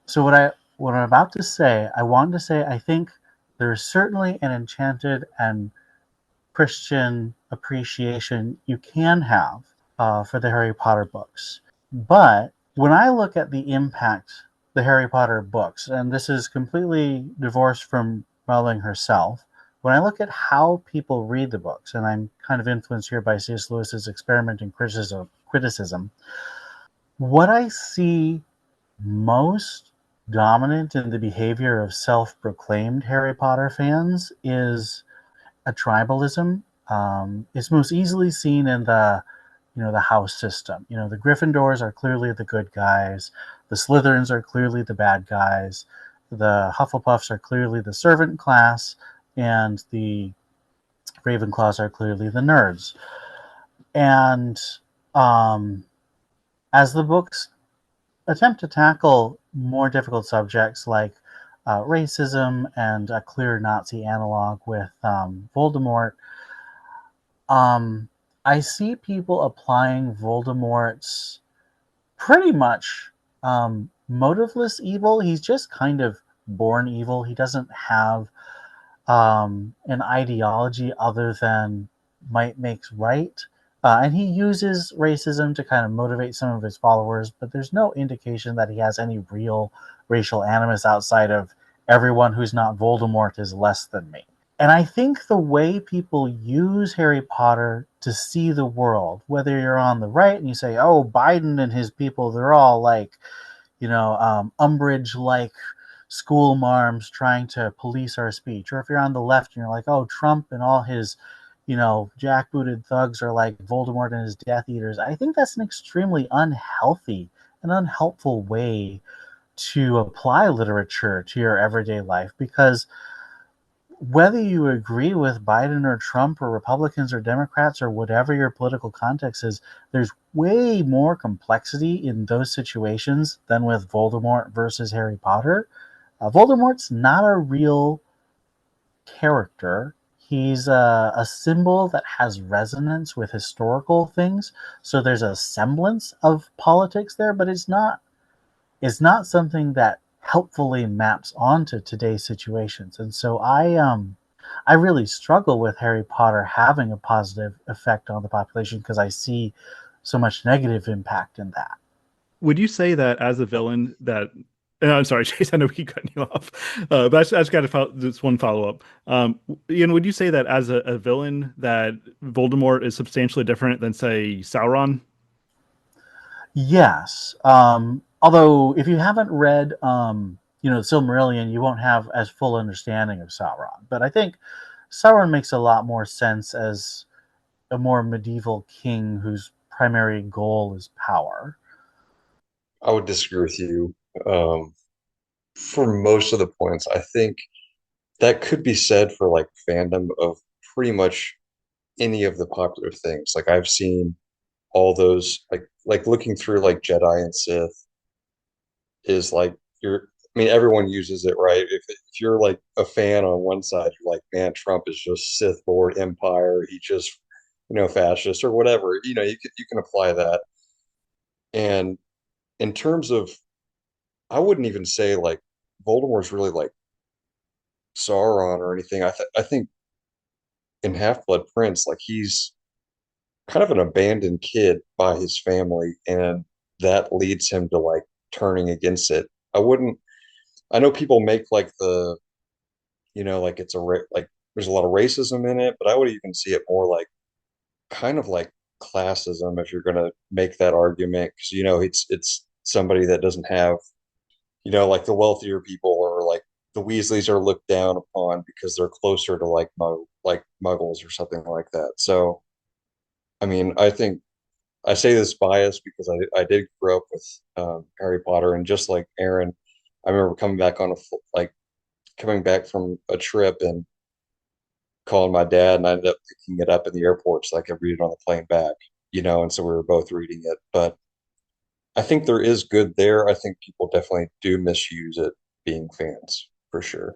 So what I'm about to say, I wanted to say I think there is certainly an Enchanted and Christian appreciation you can have for the Harry Potter books. But when I look at the impact the Harry Potter books, and this is completely divorced from Rowling herself, when I look at how people read the books, and I'm kind of influenced here by C.S. Lewis's experiment in criticism, what I see most dominant in the behavior of self-proclaimed Harry Potter fans is a tribalism. It's most easily seen in the house system. The Gryffindors are clearly the good guys. The Slytherins are clearly the bad guys. The Hufflepuffs are clearly the servant class, and the Ravenclaws are clearly the nerds. And um, as the books attempt to tackle more difficult subjects like racism and a clear Nazi analog with Voldemort, um, I see people applying Voldemort's pretty much motiveless evil. He's just kind of born evil. He doesn't have an ideology other than might makes right. And he uses racism to kind of motivate some of his followers, but there's no indication that he has any real racial animus outside of everyone who's not Voldemort is less than me. And I think the way people use Harry Potter to see the world, whether you're on the right and you say, oh, Biden and his people, they're all like, Umbridge like school marms trying to police our speech. Or if you're on the left and you're like, oh, Trump and all his, jackbooted thugs are like Voldemort and his Death Eaters. I think that's an extremely unhealthy and unhelpful way to apply literature to your everyday life, because whether you agree with Biden or Trump or Republicans or Democrats or whatever your political context is, there's way more complexity in those situations than with Voldemort versus Harry Potter. Voldemort's not a real character. He's a symbol that has resonance with historical things. So there's a semblance of politics there, but it's not something that helpfully maps onto today's situations. And so I really struggle with Harry Potter having a positive effect on the population because I see so much negative impact in that. Would you say that as a villain that I'm sorry, Chase, I know we keep cutting you off, but I just got to this one follow up. Ian, would you say that as a villain that Voldemort is substantially different than, say, Sauron? Yes. Although if you haven't read Silmarillion, you won't have as full understanding of Sauron. But I think Sauron makes a lot more sense as a more medieval king whose primary goal is power. I would disagree with you. For most of the points, I think that could be said for like fandom of pretty much any of the popular things. Like I've seen all those like looking through like Jedi and Sith is like I mean everyone uses it, right? If you're like a fan on one side, you're like, man, Trump is just Sith Lord Empire, he just fascist or whatever. You can apply that. And in terms of, I wouldn't even say like Voldemort's really like Sauron or anything. I think in Half-Blood Prince, like he's kind of an abandoned kid by his family, and that leads him to like turning against it. I wouldn't. I know people make like like it's like there's a lot of racism in it, but I would even see it more like kind of like classism if you're going to make that argument, because it's somebody that doesn't have like the wealthier people, or like the Weasleys are looked down upon because they're closer to like Muggles or something like that. So I mean, I think I say this bias because I did grow up with Harry Potter, and just like Aaron, I remember coming back from a trip and calling my dad, and I ended up picking it up in the airport so I could read it on the plane back, and so we were both reading it. But I think there is good there. I think people definitely do misuse it being fans, for sure.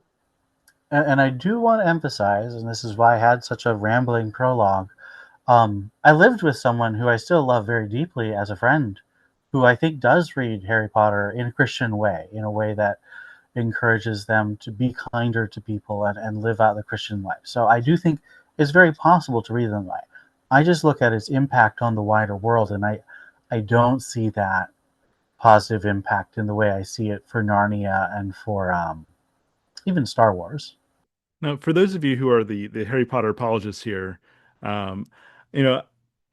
And I do want to emphasize, and this is why I had such a rambling prologue. I lived with someone who I still love very deeply as a friend, who I think does read Harry Potter in a Christian way, in a way that encourages them to be kinder to people and live out the Christian life. So I do think it's very possible to read them that way. I just look at its impact on the wider world, and I don't see that positive impact in the way I see it for Narnia and for even Star Wars. Now, for those of you who are the Harry Potter apologists here, um, you know,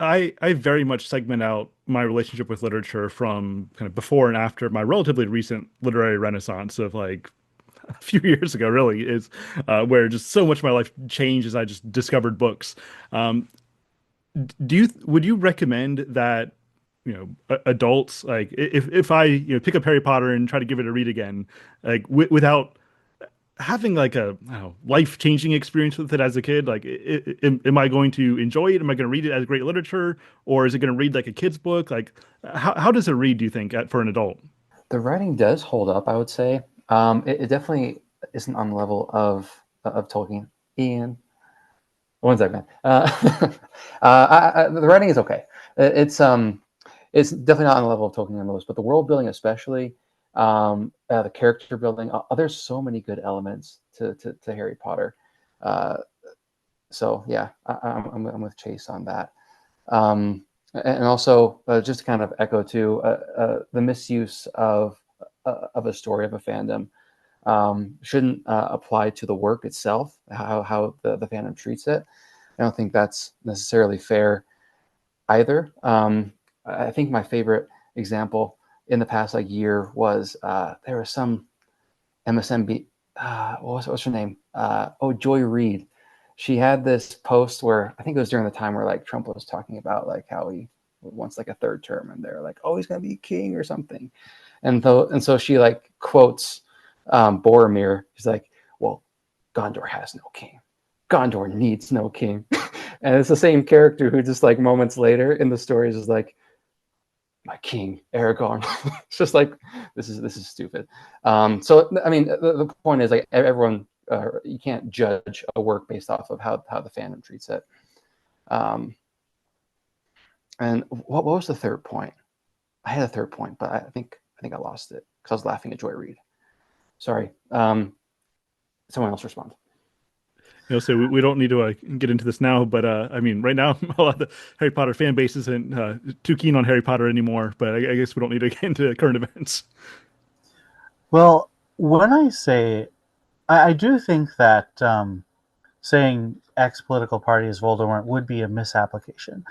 I very much segment out my relationship with literature from kind of before and after my relatively recent literary renaissance of like a few years ago, really, is where just so much of my life changed as I just discovered books. Um, would you recommend that, adults, like if I, pick up Harry Potter and try to give it a read again, like without having like a I don't know, life-changing experience with it as a kid? Like, am I going to enjoy it? Am I going to read it as great literature, or is it going to read like a kid's book? Like, how does it read, do you think, for an adult? The writing does hold up, I would say. It definitely isn't on the level of Tolkien. Ian, one second. The writing is okay. It's definitely not on the level of Tolkien and Lewis, but the world building, especially the character building. There's so many good elements to Harry Potter. Uh, so yeah, I'm with Chase on that. And also, just to kind of echo too, the misuse of a story of a fandom shouldn't apply to the work itself. How the fandom treats it. I don't think that's necessarily fair either. I think my favorite example in the past like year was there was some MSNB. What's her name? Joy Reid. She had this post where I think it was during the time where like Trump was talking about like how he wants like a third term, and they're like, oh, he's gonna be king or something, and so she like quotes Boromir. She's like, well, Gondor has no king. Gondor needs no king. And it's the same character who just like moments later in the story is just like, my king, Aragorn. It's just like this is stupid. So I mean, the point is like everyone, you can't judge a work based off of how the fandom treats it. And what was the third point? I had a third point, but I think I lost it because I was laughing at Joy Reid. Sorry. Someone else respond. So we don't need to get into this now, but I mean, right now, a lot of the Harry Potter fan base isn't too keen on Harry Potter anymore. But I guess we don't need to get into current events. Well, when I say, I do think that saying X political party is Voldemort would be a misapplication.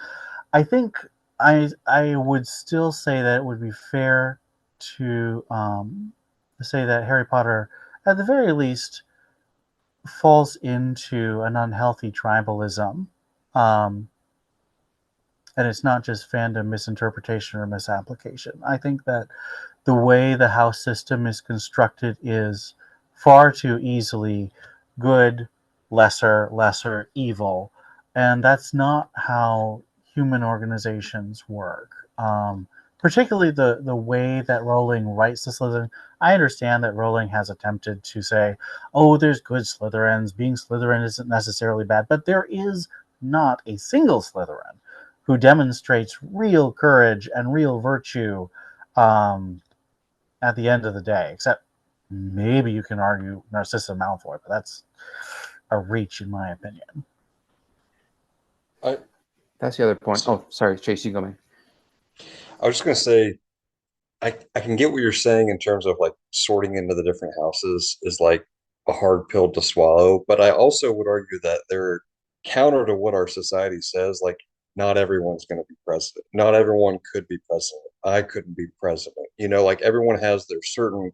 I think I would still say that it would be fair to say that Harry Potter, at the very least, falls into an unhealthy tribalism. Um, and it's not just fandom misinterpretation or misapplication. I think that the way the house system is constructed is far too easily good, lesser, lesser, evil. And that's not how human organizations work. Particularly the way that Rowling writes the Slytherin. I understand that Rowling has attempted to say, oh, there's good Slytherins. Being Slytherin isn't necessarily bad. But there is not a single Slytherin who demonstrates real courage and real virtue um, at the end of the day, except maybe you can argue Narcissa Malfoy, but that's a reach in my opinion. I That's the other point. Oh, sorry, Chase, you go, man. I was just gonna say I can get what you're saying in terms of like sorting into the different houses is like a hard pill to swallow, but I also would argue that they're counter to what our society says. Like, not everyone's going to be president. Not everyone could be president. I couldn't be president. Like everyone has their certain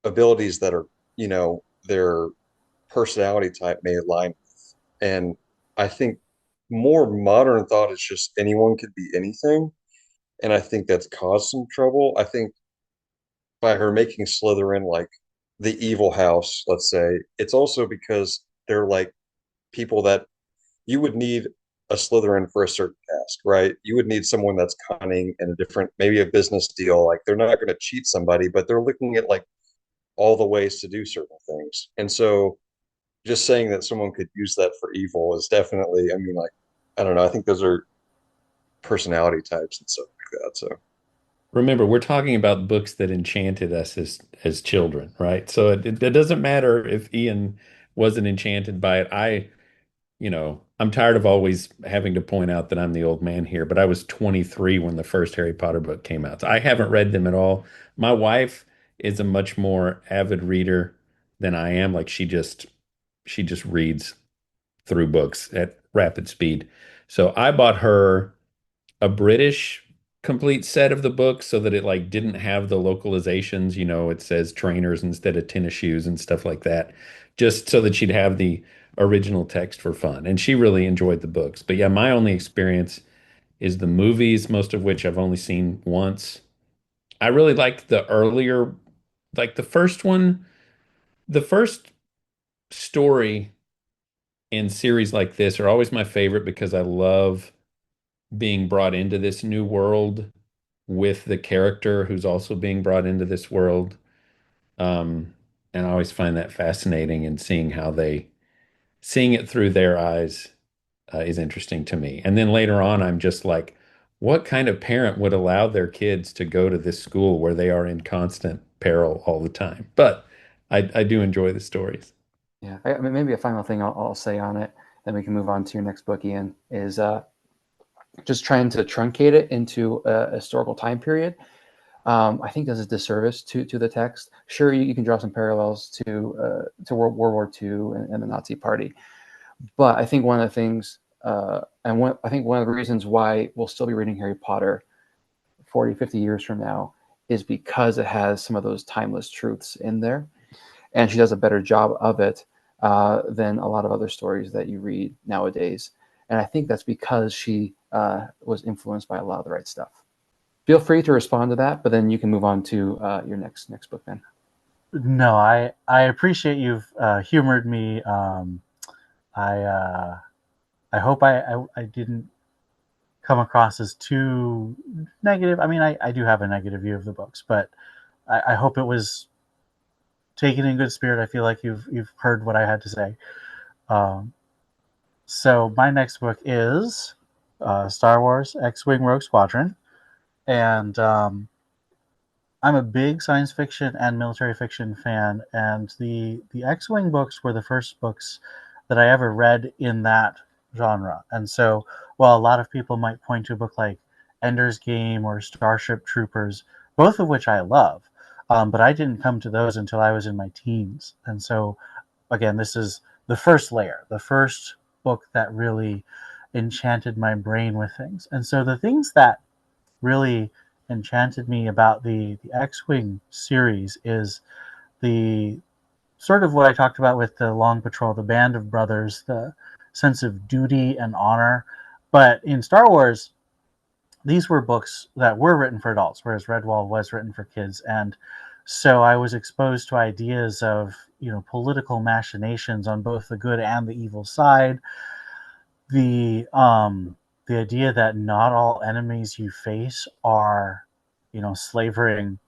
abilities that are, their personality type may align with. And I think more modern thought is just anyone could be anything. And I think that's caused some trouble. I think by her making Slytherin like the evil house, let's say, it's also because they're like people that you would need a Slytherin for a certain task, right? You would need someone that's cunning and a different, maybe a business deal. Like they're not going to cheat somebody, but they're looking at like all the ways to do certain things. And so just saying that someone could use that for evil is definitely, I mean, like, I don't know. I think those are personality types and stuff like that. So Remember, we're talking about books that enchanted us as children, right? So it doesn't matter if Ian wasn't enchanted by it. I'm tired of always having to point out that I'm the old man here, but I was 23 when the first Harry Potter book came out. So I haven't read them at all. My wife is a much more avid reader than I am. Like she just reads through books at rapid speed. So I bought her a British complete set of the book so that it like didn't have the localizations, it says trainers instead of tennis shoes and stuff like that, just so that she'd have the original text for fun. And she really enjoyed the books. But yeah, my only experience is the movies, most of which I've only seen once. I really liked the earlier, like the first one. The first story in series like this are always my favorite because I love being brought into this new world with the character who's also being brought into this world. Um, and I always find that fascinating and seeing it through their eyes is interesting to me. And then later on, I'm just like, what kind of parent would allow their kids to go to this school where they are in constant peril all the time? But I do enjoy the stories. Yeah, I mean, maybe a final thing I'll say on it, then we can move on to your next book, Ian, is just trying to truncate it into a historical time period. I think does a disservice to the text. Sure, you can draw some parallels to World War II and the Nazi Party, but I think one of the things, I think one of the reasons why we'll still be reading Harry Potter 40, 50 years from now is because it has some of those timeless truths in there, and she does a better job of it than a lot of other stories that you read nowadays. And I think that's because she was influenced by a lot of the right stuff. Feel free to respond to that, but then you can move on to your next book, Ben. No, I appreciate you've humored me. I I hope I didn't come across as too negative. I mean, I do have a negative view of the books, but I hope it was taken in good spirit. I feel like you've heard what I had to say. Um, so my next book is Star Wars X-Wing Rogue Squadron, and I'm a big science fiction and military fiction fan, and the X-Wing books were the first books that I ever read in that genre. And so, while a lot of people might point to a book like Ender's Game or Starship Troopers, both of which I love, but I didn't come to those until I was in my teens. And so, again, this is the first layer, the first book that really enchanted my brain with things. And so, the things that really enchanted me about the X-Wing series is the sort of what I talked about with the Long Patrol, the band of brothers, the sense of duty and honor. But in Star Wars, these were books that were written for adults, whereas Redwall was written for kids. And so I was exposed to ideas of, political machinations on both the good and the evil side, the the idea that not all enemies you face are, slavering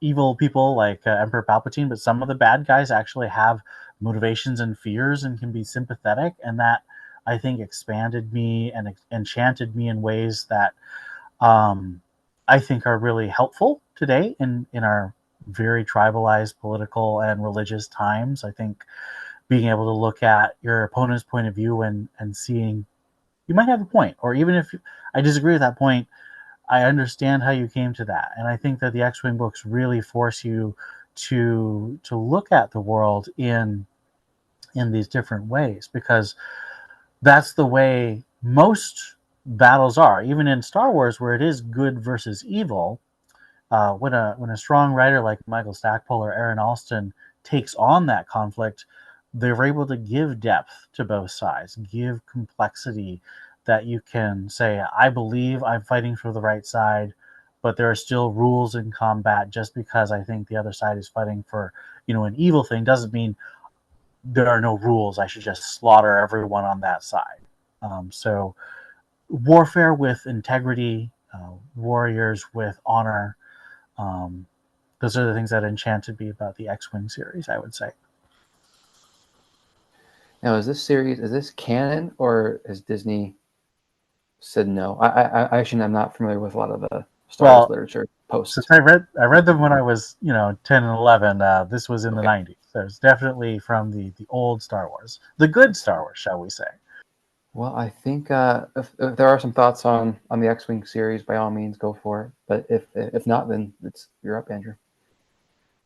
evil people like Emperor Palpatine, but some of the bad guys actually have motivations and fears and can be sympathetic, and that I think expanded me and enchanted me in ways that I think are really helpful today in our very tribalized political and religious times. I think being able to look at your opponent's point of view and seeing you might have a point, or even if I disagree with that point, I understand how you came to that. And I think that the X-Wing books really force you to look at the world in these different ways, because that's the way most battles are. Even in Star Wars, where it is good versus evil, when a strong writer like Michael Stackpole or Aaron Alston takes on that conflict, they're able to give depth to both sides, give complexity that you can say, I believe I'm fighting for the right side, but there are still rules in combat. Just because I think the other side is fighting for, an evil thing doesn't mean there are no rules. I should just slaughter everyone on that side. So warfare with integrity, warriors with honor, um, those are the things that enchanted me about the X-Wing series, I would say. Now, is this canon, or has Disney said no? I actually, I'm not familiar with a lot of the Star Wars Well, literature post. since I read them when I was 10 and 11, this was in the Okay. 90s. So it's definitely from the old Star Wars, the good Star Wars, shall we say? Well, I think if there are some thoughts on the X-Wing series, by all means, go for it. But if not, then you're up, Andrew.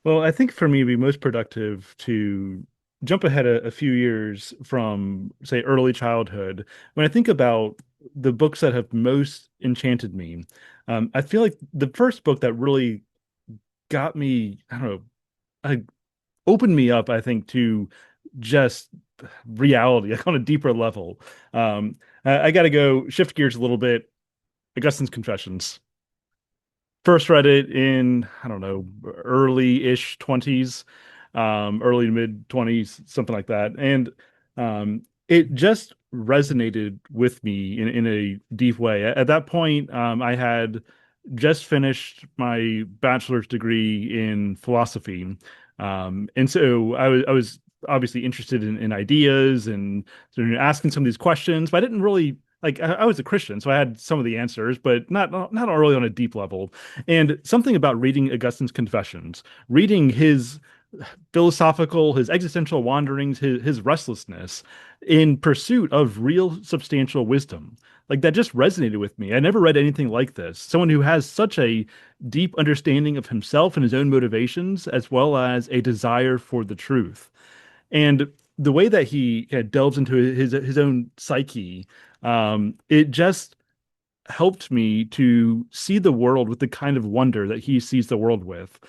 Well, I think for me, it'd be most productive to jump ahead a few years from, say, early childhood. When I think about the books that have most enchanted me, I feel like the first book that really got me, I don't know, opened me up, I think, to just reality, like on a deeper level. I got to go shift gears a little bit. Augustine's Confessions. First read it in, I don't know, early-ish 20s. early to mid 20s, something like that. And it just resonated with me in a deep way. At that point, I had just finished my bachelor's degree in philosophy. And so I was obviously interested in ideas and sort of asking some of these questions, but I didn't really like I was a Christian, so I had some of the answers, but not really on a deep level. And something about reading Augustine's Confessions, reading his philosophical, his existential wanderings, his restlessness in pursuit of real substantial wisdom. Like that just resonated with me. I never read anything like this. Someone who has such a deep understanding of himself and his own motivations, as well as a desire for the truth. And the way that he delves into his own psyche, it just helped me to see the world with the kind of wonder that he sees the world with.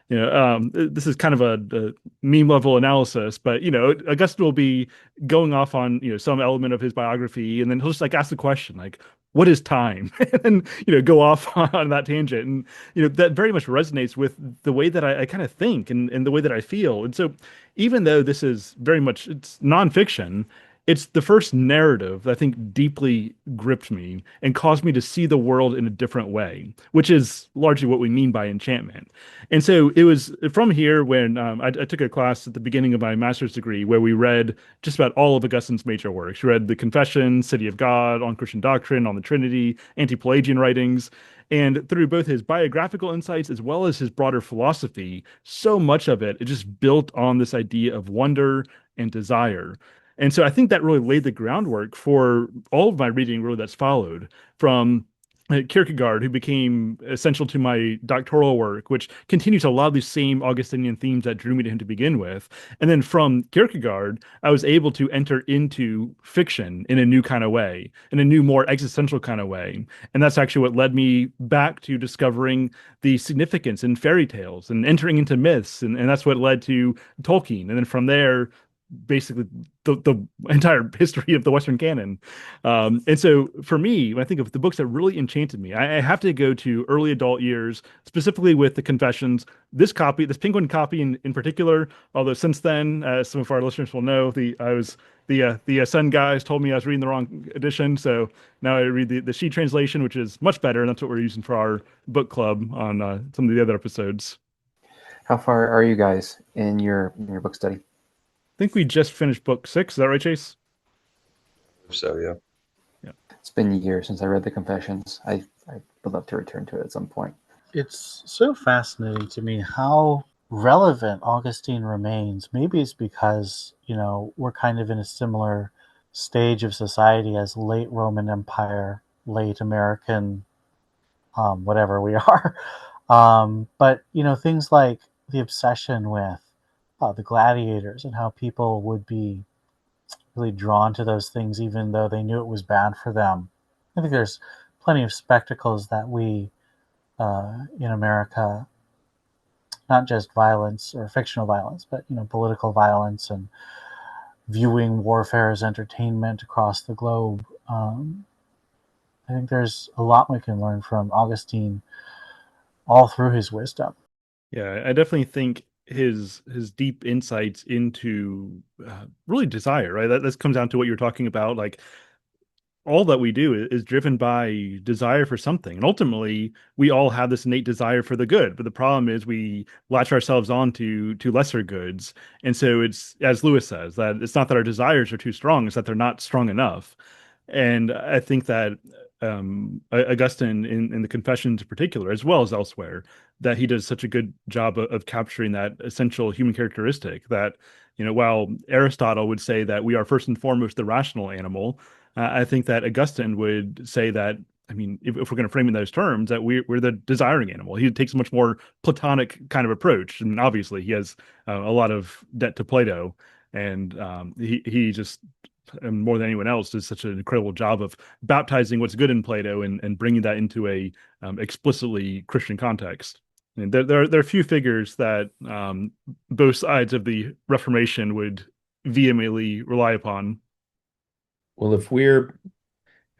This is kind of a meme level analysis, but Augustine will be going off on some element of his biography, and then he'll just like ask the question like, "What is time?" and go off on that tangent, and that very much resonates with the way that I kind of think and the way that I feel. And so, even though this is very much it's nonfiction, it's the first narrative that I think deeply gripped me and caused me to see the world in a different way, which is largely what we mean by enchantment. And so it was from here when I took a class at the beginning of my master's degree where we read just about all of Augustine's major works. We read the Confessions, City of God, On Christian Doctrine, On the Trinity, Anti-Pelagian writings. And through both his biographical insights as well as his broader philosophy, so much of it just built on this idea of wonder and desire. And so I think that really laid the groundwork for all of my reading really that's followed from Kierkegaard, who became essential to my doctoral work, which continues a lot of these same Augustinian themes that drew me to him to begin with. And then from Kierkegaard, I was able to enter into fiction in a new kind of way, in a new, more existential kind of way. And that's actually what led me back to discovering the significance in fairy tales and entering into myths. And that's what led to Tolkien. And then from there, basically the entire history of the Western canon. And so for me, when I think of the books that really enchanted me, I have to go to early adult years, specifically with the Confessions. This copy, this Penguin copy in particular, although since then, as some of our listeners will know, the Sun guys told me I was reading the wrong edition. So now I read the She translation, which is much better. And that's what we're using for our book club on some of the other episodes. How far are you guys in your book study? Think we just finished book 6. Is that right, Chase? So yeah. Yeah. It's been years since I read the Confessions. I would love to return to it at some point. It's so fascinating to me how relevant Augustine remains. Maybe it's because, we're kind of in a similar stage of society as late Roman Empire, late American, whatever we are. But, things like the obsession with the gladiators and how people would be really drawn to those things even though they knew it was bad for them. I think there's plenty of spectacles that we in America, not just violence or fictional violence, but political violence and viewing warfare as entertainment across the globe. I think there's a lot we can learn from Augustine all through his wisdom. Yeah, I definitely think his deep insights into really desire, right? That this comes down to what you're talking about. Like all that we do is driven by desire for something. And ultimately, we all have this innate desire for the good. But the problem is we latch ourselves on to lesser goods. And so it's, as Lewis says, that it's not that our desires are too strong, it's that they're not strong enough. And I think that Augustine in the Confessions in particular, as well as elsewhere, that he does such a good job of capturing that essential human characteristic that, while Aristotle would say that we are first and foremost the rational animal, I think that Augustine would say that, I mean, if we're going to frame it in those terms, that we're the desiring animal. He takes a much more Platonic kind of approach. And obviously, he has a lot of debt to Plato. And he just, more than anyone else, does such an incredible job of baptizing what's good in Plato and bringing that into a explicitly Christian context. And there are a few figures that both sides of the Reformation would vehemently rely upon. Well, if we're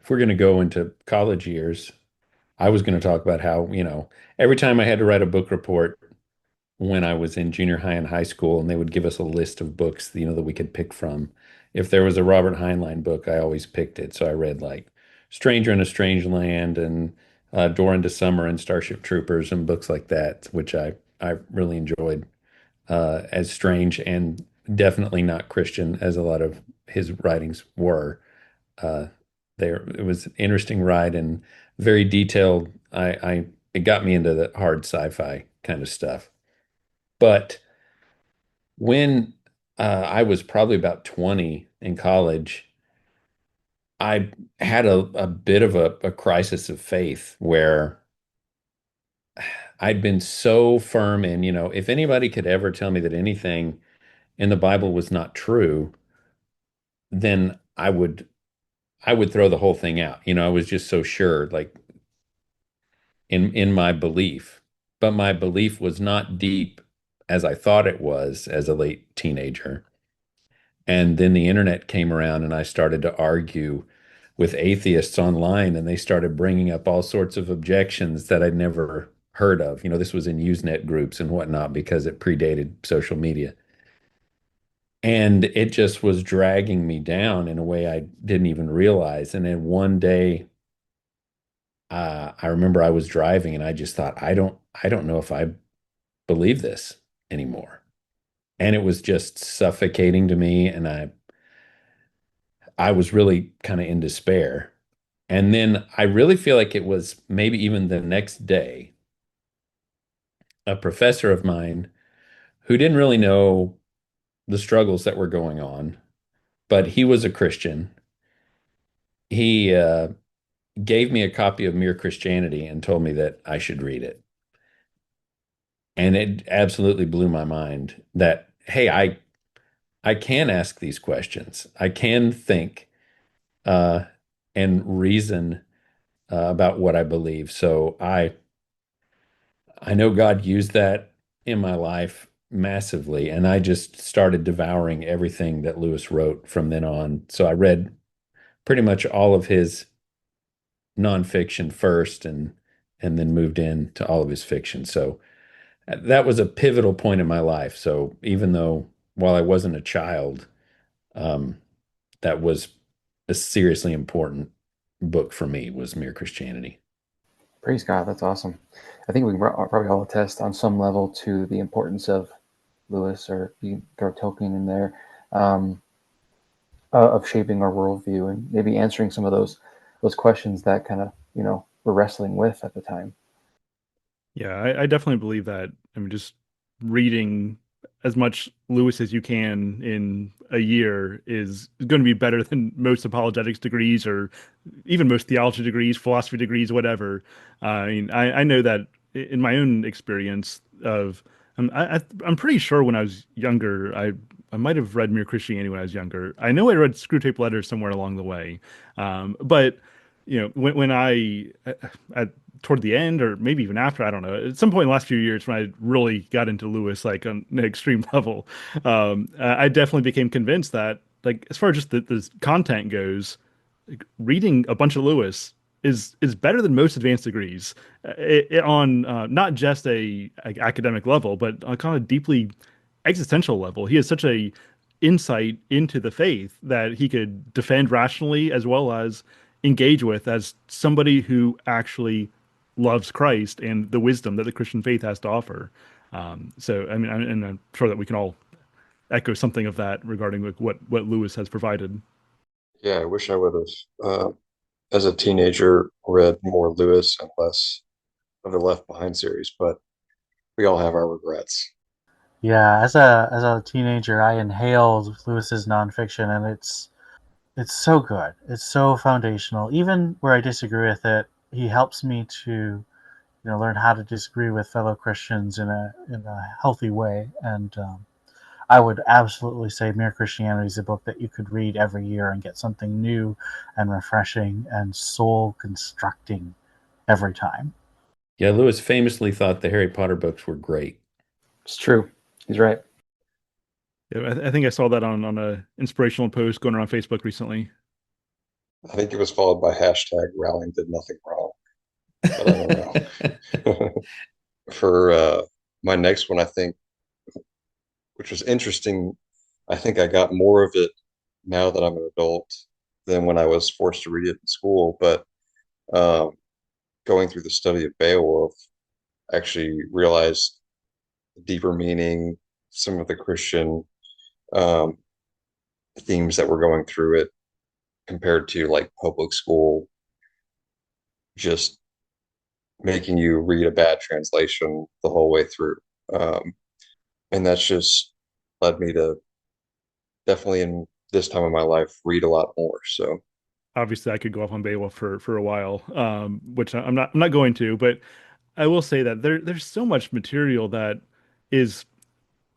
going to go into college years, I was going to talk about how, every time I had to write a book report, when I was in junior high and high school, and they would give us a list of books, that we could pick from. If there was a Robert Heinlein book, I always picked it. So I read like Stranger in a Strange Land and Door into Summer and Starship Troopers and books like that, which I really enjoyed, as strange and definitely not Christian as a lot of his writings were. Uh, it was an interesting ride and very detailed. It got me into the hard sci-fi kind of stuff. But when I was probably about 20 in college, I had a bit of a crisis of faith where I'd been so firm in, if anybody could ever tell me that anything in the Bible was not true, then I would throw the whole thing out. I was just so sure, like in my belief. But my belief was not deep as I thought it was as a late teenager. And then the internet came around and I started to argue with atheists online, and they started bringing up all sorts of objections that I'd never heard of. This was in Usenet groups and whatnot because it predated social media. And it just was dragging me down in a way I didn't even realize. And then one day, I remember I was driving and I just thought, I don't know if I believe this anymore. And it was just suffocating to me. And I was really kind of in despair. And then I really feel like it was maybe even the next day, a professor of mine who didn't really know the struggles that were going on, but he was a Christian. He gave me a copy of Mere Christianity and told me that I should read it. And it absolutely blew my mind that, hey, I can ask these questions. I can think uh, and reason about what I believe. So I know God used that in my life massively, and I just started devouring everything that Lewis wrote from then on. So I read pretty much all of his nonfiction first, and then moved into all of his fiction. So that was a pivotal point in my life. So even though while I wasn't a child, um, that was a seriously important book for me was Mere Christianity. Praise God, that's awesome. I think we can probably all attest on some level to the importance of Lewis, or you throw Tolkien in there, um, of shaping our worldview and maybe answering some of those questions that kind of we're wrestling with at the time. Yeah, I definitely believe that. I mean, just reading as much Lewis as you can in a year is going to be better than most apologetics degrees or even most theology degrees, philosophy degrees, whatever. I mean, I know that in my own experience of, I'm pretty sure when I was younger, I might have read Mere Christianity when I was younger. I know I read Screwtape Letters somewhere along the way, but when at toward the end or maybe even after, I don't know, at some point in the last few years when I really got into Lewis like on an extreme level, I definitely became convinced that like as far as just the content goes, like, reading a bunch of Lewis is better than most advanced degrees, on not just a academic level, but on kind of deeply existential level. He has such a insight into the faith that he could defend rationally as well as engage with as somebody who actually loves Christ and the wisdom that the Christian faith has to offer. So, I mean, and I'm sure that we can all echo something of that regarding like what Lewis has provided. Yeah, I wish I would have, as a teenager, read more Lewis and less of the Left Behind series, but we all have our regrets. Yeah, as a teenager, I inhaled Lewis's nonfiction, and it's so good. It's so foundational. Even where I disagree with it, he helps me to learn how to disagree with fellow Christians in a healthy way. And I would absolutely say Mere Christianity is a book that you could read every year and get something new and refreshing and soul constructing every time. Yeah, Lewis famously thought the Harry Potter books were great. It's true. He's right. Yeah, I think I saw that on a inspirational post going around Facebook recently. I think it was followed by hashtag Rowling did nothing wrong, but I don't know. For my next one, I think, which was interesting, I think I got more of it now that I'm an adult than when I was forced to read it in school. But um, going through the study of Beowulf, actually realized the deeper meaning, some of the Christian um, themes that were going through it compared to like public school, just making you read a bad translation the whole way through. Um, and that's just led me to definitely in this time of my life read a lot more. So Obviously, I could go off on Beowulf for a while, which I'm not going to, but I will say that there's so much material that is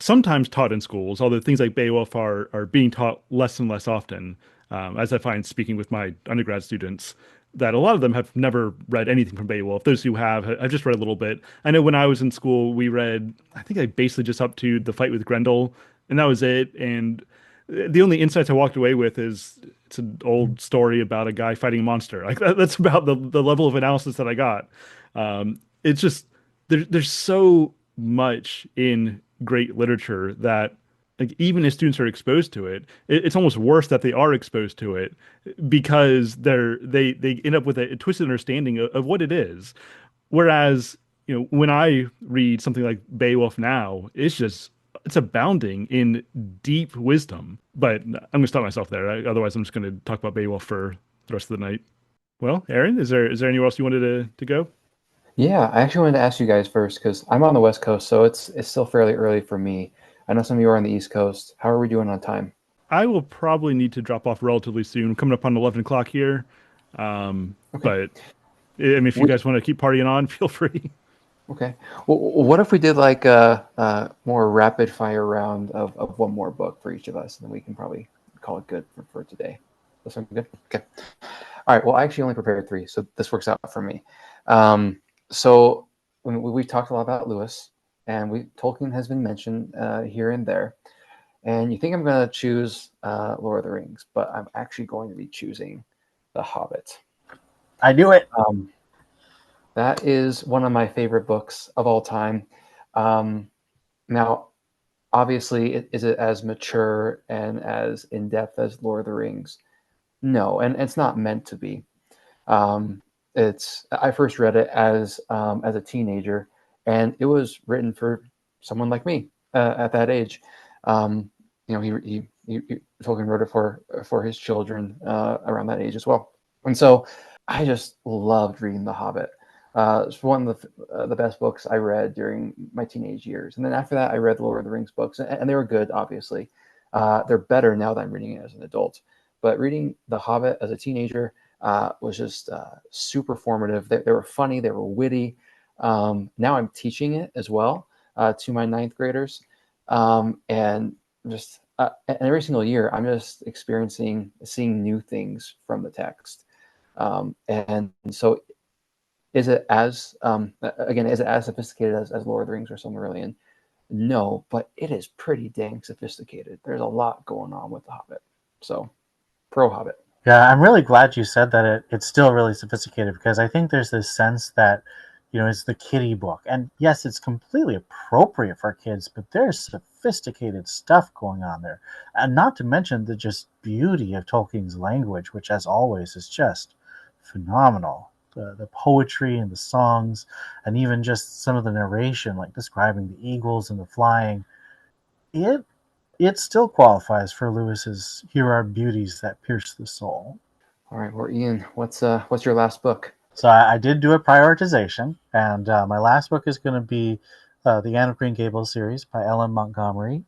sometimes taught in schools, although things like Beowulf are being taught less and less often, as I find speaking with my undergrad students, that a lot of them have never read anything from Beowulf. Those who have just read a little bit. I know when I was in school, we read, I think I basically just up to the fight with Grendel, and that was it. And the only insights I walked away with is it's an old story about a guy fighting a monster. Like that's about the level of analysis that I got. It's just there's so much in great literature that like even as students are exposed to it, it's almost worse that they are exposed to it because they end up with a twisted understanding of what it is. Whereas, when I read something like Beowulf now, it's abounding in deep wisdom. But I'm gonna stop myself there. Otherwise, I'm just gonna talk about Beowulf for the rest of the night. Well, Aaron, is there anywhere else you wanted to go? Yeah, I actually wanted to ask you guys first because I'm on the West Coast, so it's still fairly early for me. I know some of you are on the East Coast. How are we doing on time? I will probably need to drop off relatively soon. Coming up on 11 o'clock here. Okay. But I mean, if you We guys want to keep partying on, feel free. okay. Well, what if we did like a more rapid fire round of one more book for each of us, and then we can probably call it good for today. That sound good? Okay. All right. Well, I actually only prepared three, so this works out for me. So we've talked a lot about Lewis, and Tolkien has been mentioned here and there. And you think I'm going to choose Lord of the Rings, but I'm actually going to be choosing The Hobbit. I knew it. That is one of my favorite books of all time. Now, obviously, is it as mature and as in depth as Lord of the Rings? No, and it's not meant to be. Um, I first read it as a teenager, and it was written for someone like me at that age. Um, Tolkien wrote it for his children around that age as well, and so I just loved reading The Hobbit. It's one of the best books I read during my teenage years, and then after that, I read the Lord of the Rings books, and they were good. Obviously, they're better now that I'm reading it as an adult. But reading The Hobbit as a teenager was just super formative. They were funny, they were witty. Now I'm teaching it as well to my ninth graders, and just and every single year I'm just seeing new things from the text. And so, is it as sophisticated as Lord of the Rings or Silmarillion? No, but it is pretty dang sophisticated. There's a lot going on with The Hobbit. So, pro Hobbit. Yeah, I'm really glad you said that it's still really sophisticated because I think there's this sense that, it's the kiddie book. And yes, it's completely appropriate for kids, but there's sophisticated stuff going on there. And not to mention the just beauty of Tolkien's language, which as always is just phenomenal. The poetry and the songs, and even just some of the narration, like describing the eagles and the flying, it it still qualifies for Lewis's "Here are beauties that pierce the soul." All right, well, Ian, what's your last book? So I did do a prioritization, and my last book is going to be the Anne of Green Gables series by Ellen Montgomery.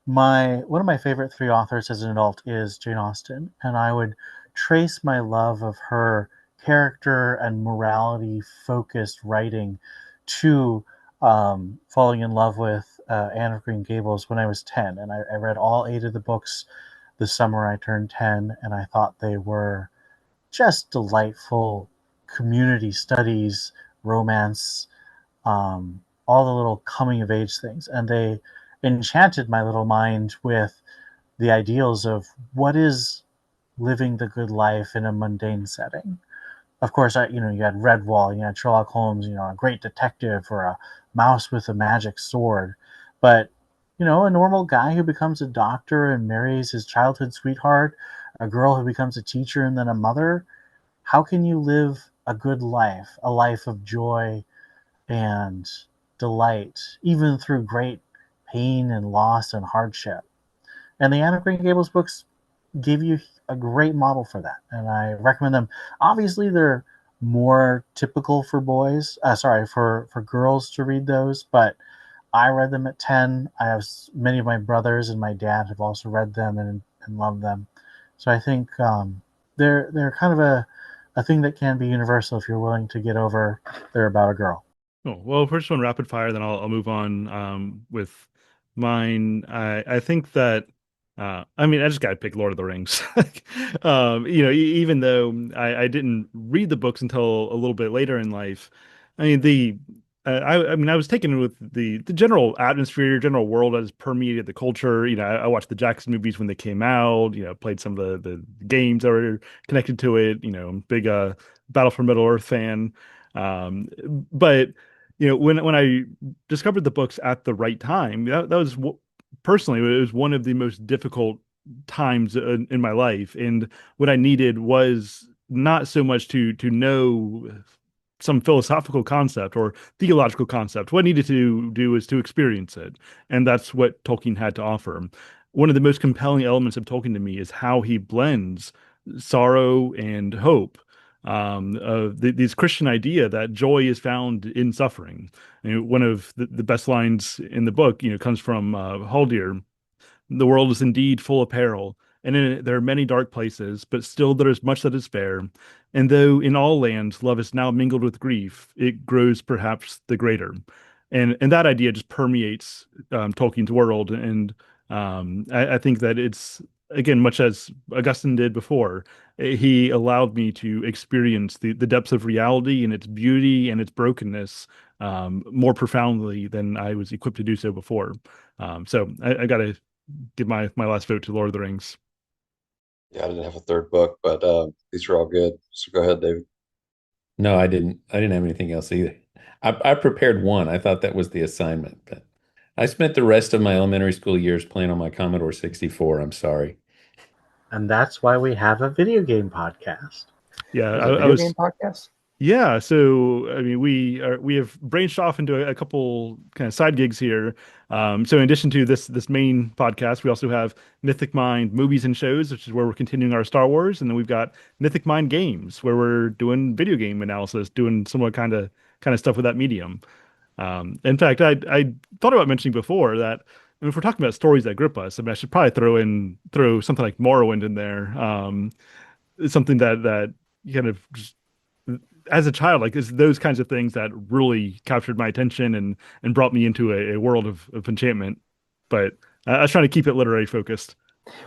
One of my favorite three authors as an adult is Jane Austen, and I would trace my love of her character and morality focused writing to falling in love with Anne of Green Gables when I was 10. And I read all 8 of the books the summer I turned 10, and I thought they were just delightful community studies, romance, all the little coming of age things. And they enchanted my little mind with the ideals of what is living the good life in a mundane setting. of course, you had Redwall, you had Sherlock Holmes, a great detective, or a mouse with a magic sword. But, a normal guy who becomes a doctor and marries his childhood sweetheart, a girl who becomes a teacher and then a mother, how can you live a good life, a life of joy and delight, even through great pain and loss and hardship? And the Anne of Green Gables books give you a great model for that, and I recommend them. Obviously, they're more typical for boys. For girls to read those, but I read them at 10. I have many of my brothers and my dad have also read them and loved them. So I think they're kind of a thing that can be universal if you're willing to get over they're about a girl. Oh, well, first one rapid fire, then I'll move on with mine. I think that I mean I just gotta pick Lord of the Rings. Even though I didn't read the books until a little bit later in life, I mean the I mean I was taken with the general atmosphere, general world that has permeated the culture. I watched the Jackson movies when they came out. Played some of the games that were connected to it. Big Battle for Middle Earth fan. But when I discovered the books at the right time, that was personally it was one of the most difficult times in my life, and what I needed was not so much to know some philosophical concept or theological concept. What I needed to do is to experience it, and that's what Tolkien had to offer. One of the most compelling elements of Tolkien to me is how he blends sorrow and hope, this Christian idea that joy is found in suffering. One of the best lines in the book, comes from Haldir. The world is indeed full of peril, and in it there are many dark places, but still there is much that is fair. And though in all lands love is now mingled with grief, it grows perhaps the greater. And that idea just permeates Tolkien's world. And I think that it's, again, much as Augustine did before, he allowed me to experience the depths of reality and its beauty and its brokenness more profoundly than I was equipped to do so before. So I got to give my last vote to Lord of the Rings. Yeah, I didn't have a third book, but these are all good. So go ahead, David. No, I didn't. I didn't have anything else either. I prepared one. I thought that was the assignment, but I spent the rest of my elementary school years playing on my Commodore 64. I'm sorry. And that's why we have a video game podcast. Yeah, There's I, a I video was. game podcast. Yeah, so I mean, we have branched off into a couple kind of side gigs here. So in addition to this main podcast, we also have Mythic Mind movies and shows, which is where we're continuing our Star Wars, and then we've got Mythic Mind games, where we're doing video game analysis, doing similar kind of stuff with that medium. In fact, I thought about mentioning before that, I mean, if we're talking about stories that grip us, I mean, I should probably throw something like Morrowind in there. It's something that kind of just, as a child, like it's those kinds of things that really captured my attention and brought me into a world of enchantment. But I was trying to keep it literary focused.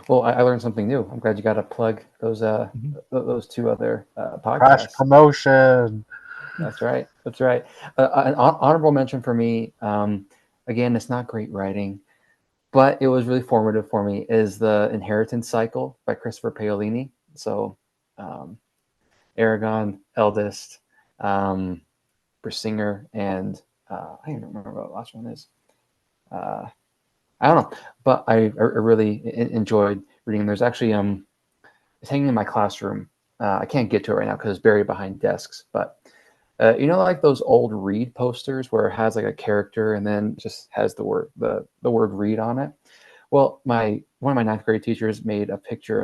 Well, I learned something new. I'm glad you got to plug Mhm. those two other Crash podcasts. promotion. That's right. That's right. An honorable mention for me. Again, it's not great writing, but it was really formative for me. Is the Inheritance Cycle by Christopher Paolini. So, um, Aragon, eldest, um, Brissinger, and I don't remember what the last one is. Uh, I don't know, but I really enjoyed reading. There's actually it's hanging in my classroom. I can't get to it right now because it's buried behind desks. But like those old read posters where it has like a character and then just has the word read on it. Well, my one of my ninth grade teachers made a picture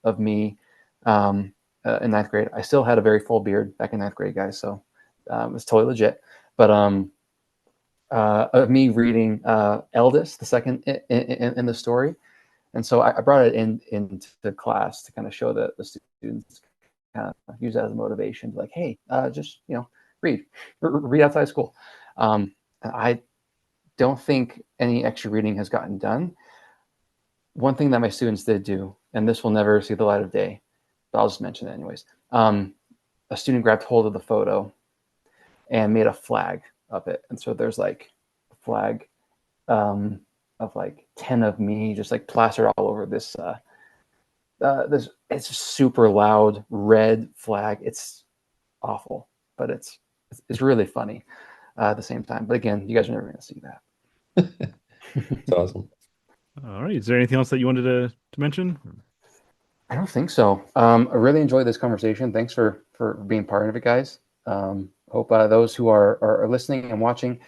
of me in ninth grade. I still had a very full beard back in ninth grade, guys, so it's totally legit. But of me reading Eldest, the second in the story, and so I brought it into class to kind of show the students, kind of use that as a motivation, like, hey, just read outside school. I don't think any extra reading has gotten done. One thing that my students did do, and this will never see the light of day, but I'll just mention it anyways. A student grabbed hold of the photo and made a flag of it, and so there's like a flag of like 10 of me just like plastered all over this it's a super loud red flag. It's awful, but it's really funny at the same time. But again, you guys are never going to see that. It's awesome. All right. Is there anything else that you wanted to mention? I don't think so. I really enjoyed this conversation. Thanks for being part of it, guys. Hope those who are listening and watching,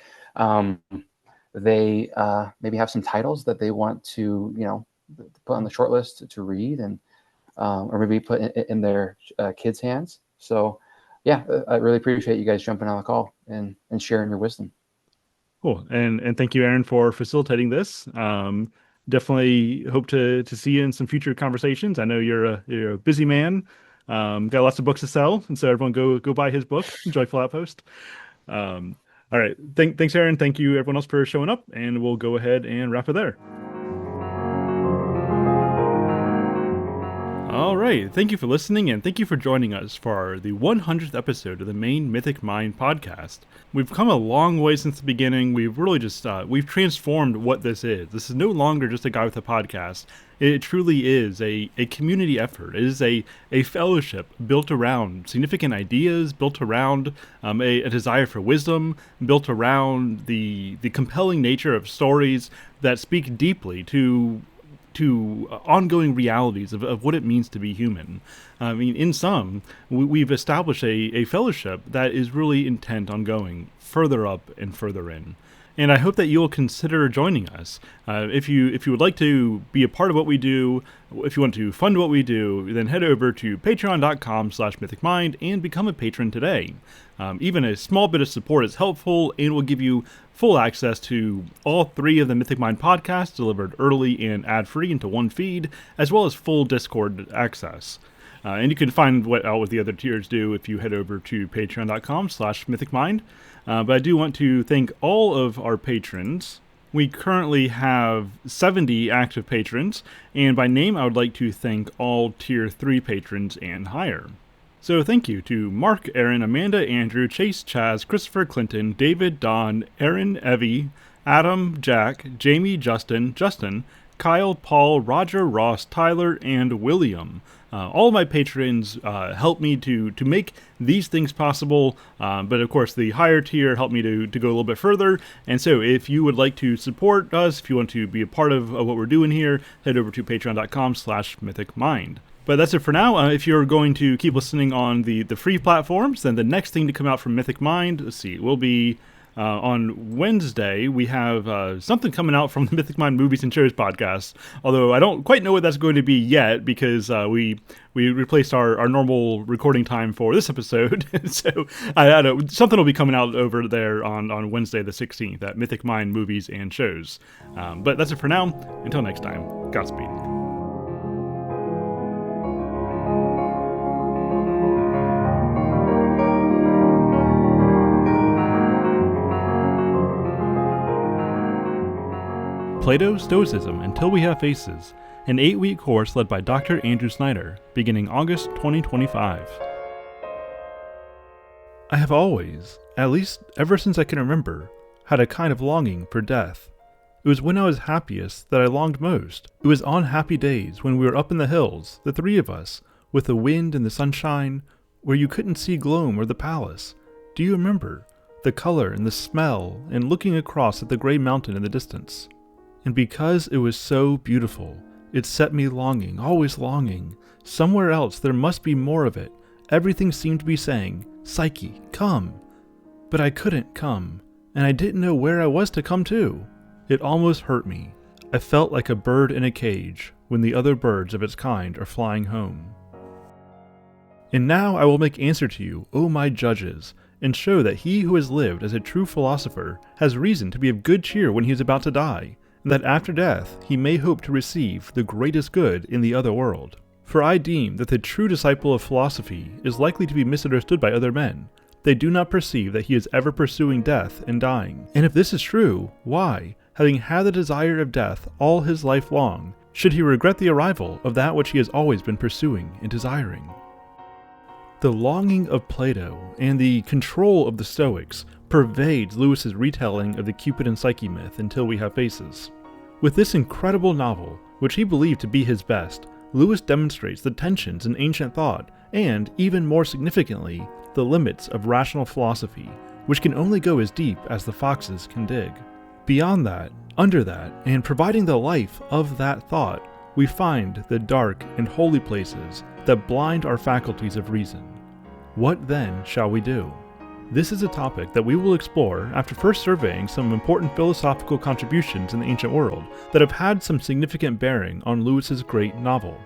they maybe have some titles that they want to, put on the short list to read, and or maybe put in their kids' hands. So, yeah, I really appreciate you guys jumping on the call and sharing your wisdom. Cool. And thank you, Aaron, for facilitating this. Definitely hope to see you in some future conversations. I know you're a busy man. Got lots of books to sell, and so everyone go buy his book, Joyful Outpost. All right. Thanks, Aaron. Thank you, everyone else, for showing up, and we'll go ahead and wrap it there. All right. Thank you for listening, and thank you for joining us for the 100th episode of the main Mythic Mind podcast. We've come a long way since the beginning. We've really just we've transformed what this is. This is no longer just a guy with a podcast. It truly is a community effort. It is a fellowship built around significant ideas, built around a desire for wisdom, built around the compelling nature of stories that speak deeply to ongoing realities of what it means to be human. I mean, in sum, we've established a fellowship that is really intent on going further up and further in. And I hope that you'll consider joining us. If you would like to be a part of what we do, if you want to fund what we do, then head over to patreon.com/mythicmind and become a patron today. Even a small bit of support is helpful and will give you full access to all 3 of the Mythic Mind podcasts delivered early and ad-free into one feed, as well as full Discord access. And you can find out what the other tiers do if you head over to patreon.com/mythicmind. But I do want to thank all of our patrons. We currently have 70 active patrons, and by name I would like to thank all Tier 3 patrons and higher. So thank you to Mark, Aaron, Amanda, Andrew, Chase, Chaz, Christopher, Clinton, David, Don, Aaron, Evie, Adam, Jack, Jamie, Justin, Kyle, Paul, Roger, Ross, Tyler, and William. All of my patrons help me to make these things possible, but of course the higher tier helped me to go a little bit further. And so if you would like to support us, if you want to be a part of what we're doing here, head over to patreon.com/mythicmind. But that's it for now. If you're going to keep listening on the free platforms, then the next thing to come out from Mythic Mind, let's see, will be on Wednesday. We have something coming out from the Mythic Mind Movies and Shows podcast, although I don't quite know what that's going to be yet, because we replaced our normal recording time for this episode. So I know something will be coming out over there on Wednesday the 16th at Mythic Mind Movies and Shows. But that's it for now. Until next time, Godspeed. Plato Stoicism Until We Have Faces, an 8-week course led by Dr. Andrew Snyder, beginning August 2025. I have always, at least ever since I can remember, had a kind of longing for death. It was when I was happiest that I longed most. It was on happy days when we were up in the hills, the 3 of us, with the wind and the sunshine, where you couldn't see Gloam or the palace. Do you remember? The color and the smell, and looking across at the gray mountain in the distance. And because it was so beautiful, it set me longing, always longing. Somewhere else there must be more of it. Everything seemed to be saying, Psyche, come. But I couldn't come, and I didn't know where I was to come to. It almost hurt me. I felt like a bird in a cage when the other birds of its kind are flying home. And now I will make answer to you, O my judges, and show that he who has lived as a true philosopher has reason to be of good cheer when he is about to die, and that after death he may hope to receive the greatest good in the other world. For I deem that the true disciple of philosophy is likely to be misunderstood by other men. They do not perceive that he is ever pursuing death and dying. And if this is true, why, having had the desire of death all his life long, should he regret the arrival of that which he has always been pursuing and desiring? The longing of Plato and the control of the Stoics pervades Lewis's retelling of the Cupid and Psyche myth Until We Have Faces. With this incredible novel, which he believed to be his best, Lewis demonstrates the tensions in ancient thought and, even more significantly, the limits of rational philosophy, which can only go as deep as the foxes can dig. Beyond that, under that, and providing the life of that thought, we find the dark and holy places that blind our faculties of reason. What then shall we do? This is a topic that we will explore after first surveying some important philosophical contributions in the ancient world that have had some significant bearing on Lewis's great novel.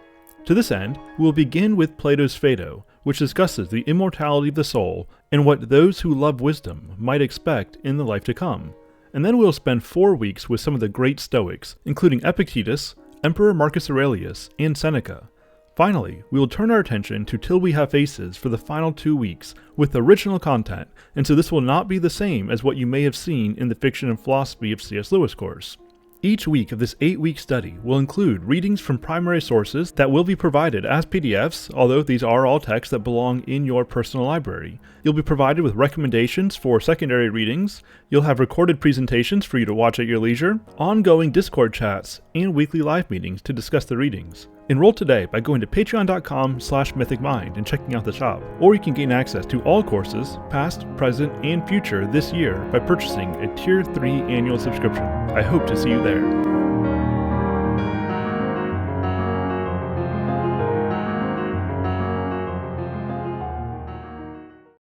To this end, we will begin with Plato's Phaedo, which discusses the immortality of the soul and what those who love wisdom might expect in the life to come. And then we will spend 4 weeks with some of the great Stoics, including Epictetus, Emperor Marcus Aurelius, and Seneca. Finally, we will turn our attention to Till We Have Faces for the final 2 weeks with original content, and so this will not be the same as what you may have seen in the Fiction and Philosophy of C.S. Lewis course. Each week of this 8-week study will include readings from primary sources that will be provided as PDFs, although these are all texts that belong in your personal library. You'll be provided with recommendations for secondary readings, you'll have recorded presentations for you to watch at your leisure, ongoing Discord chats, and weekly live meetings to discuss the readings. Enroll today by going to patreon.com/mythicmind and checking out the shop, or you can gain access to all courses, past, present, and future this year by purchasing a Tier 3 annual subscription. I hope to see you there.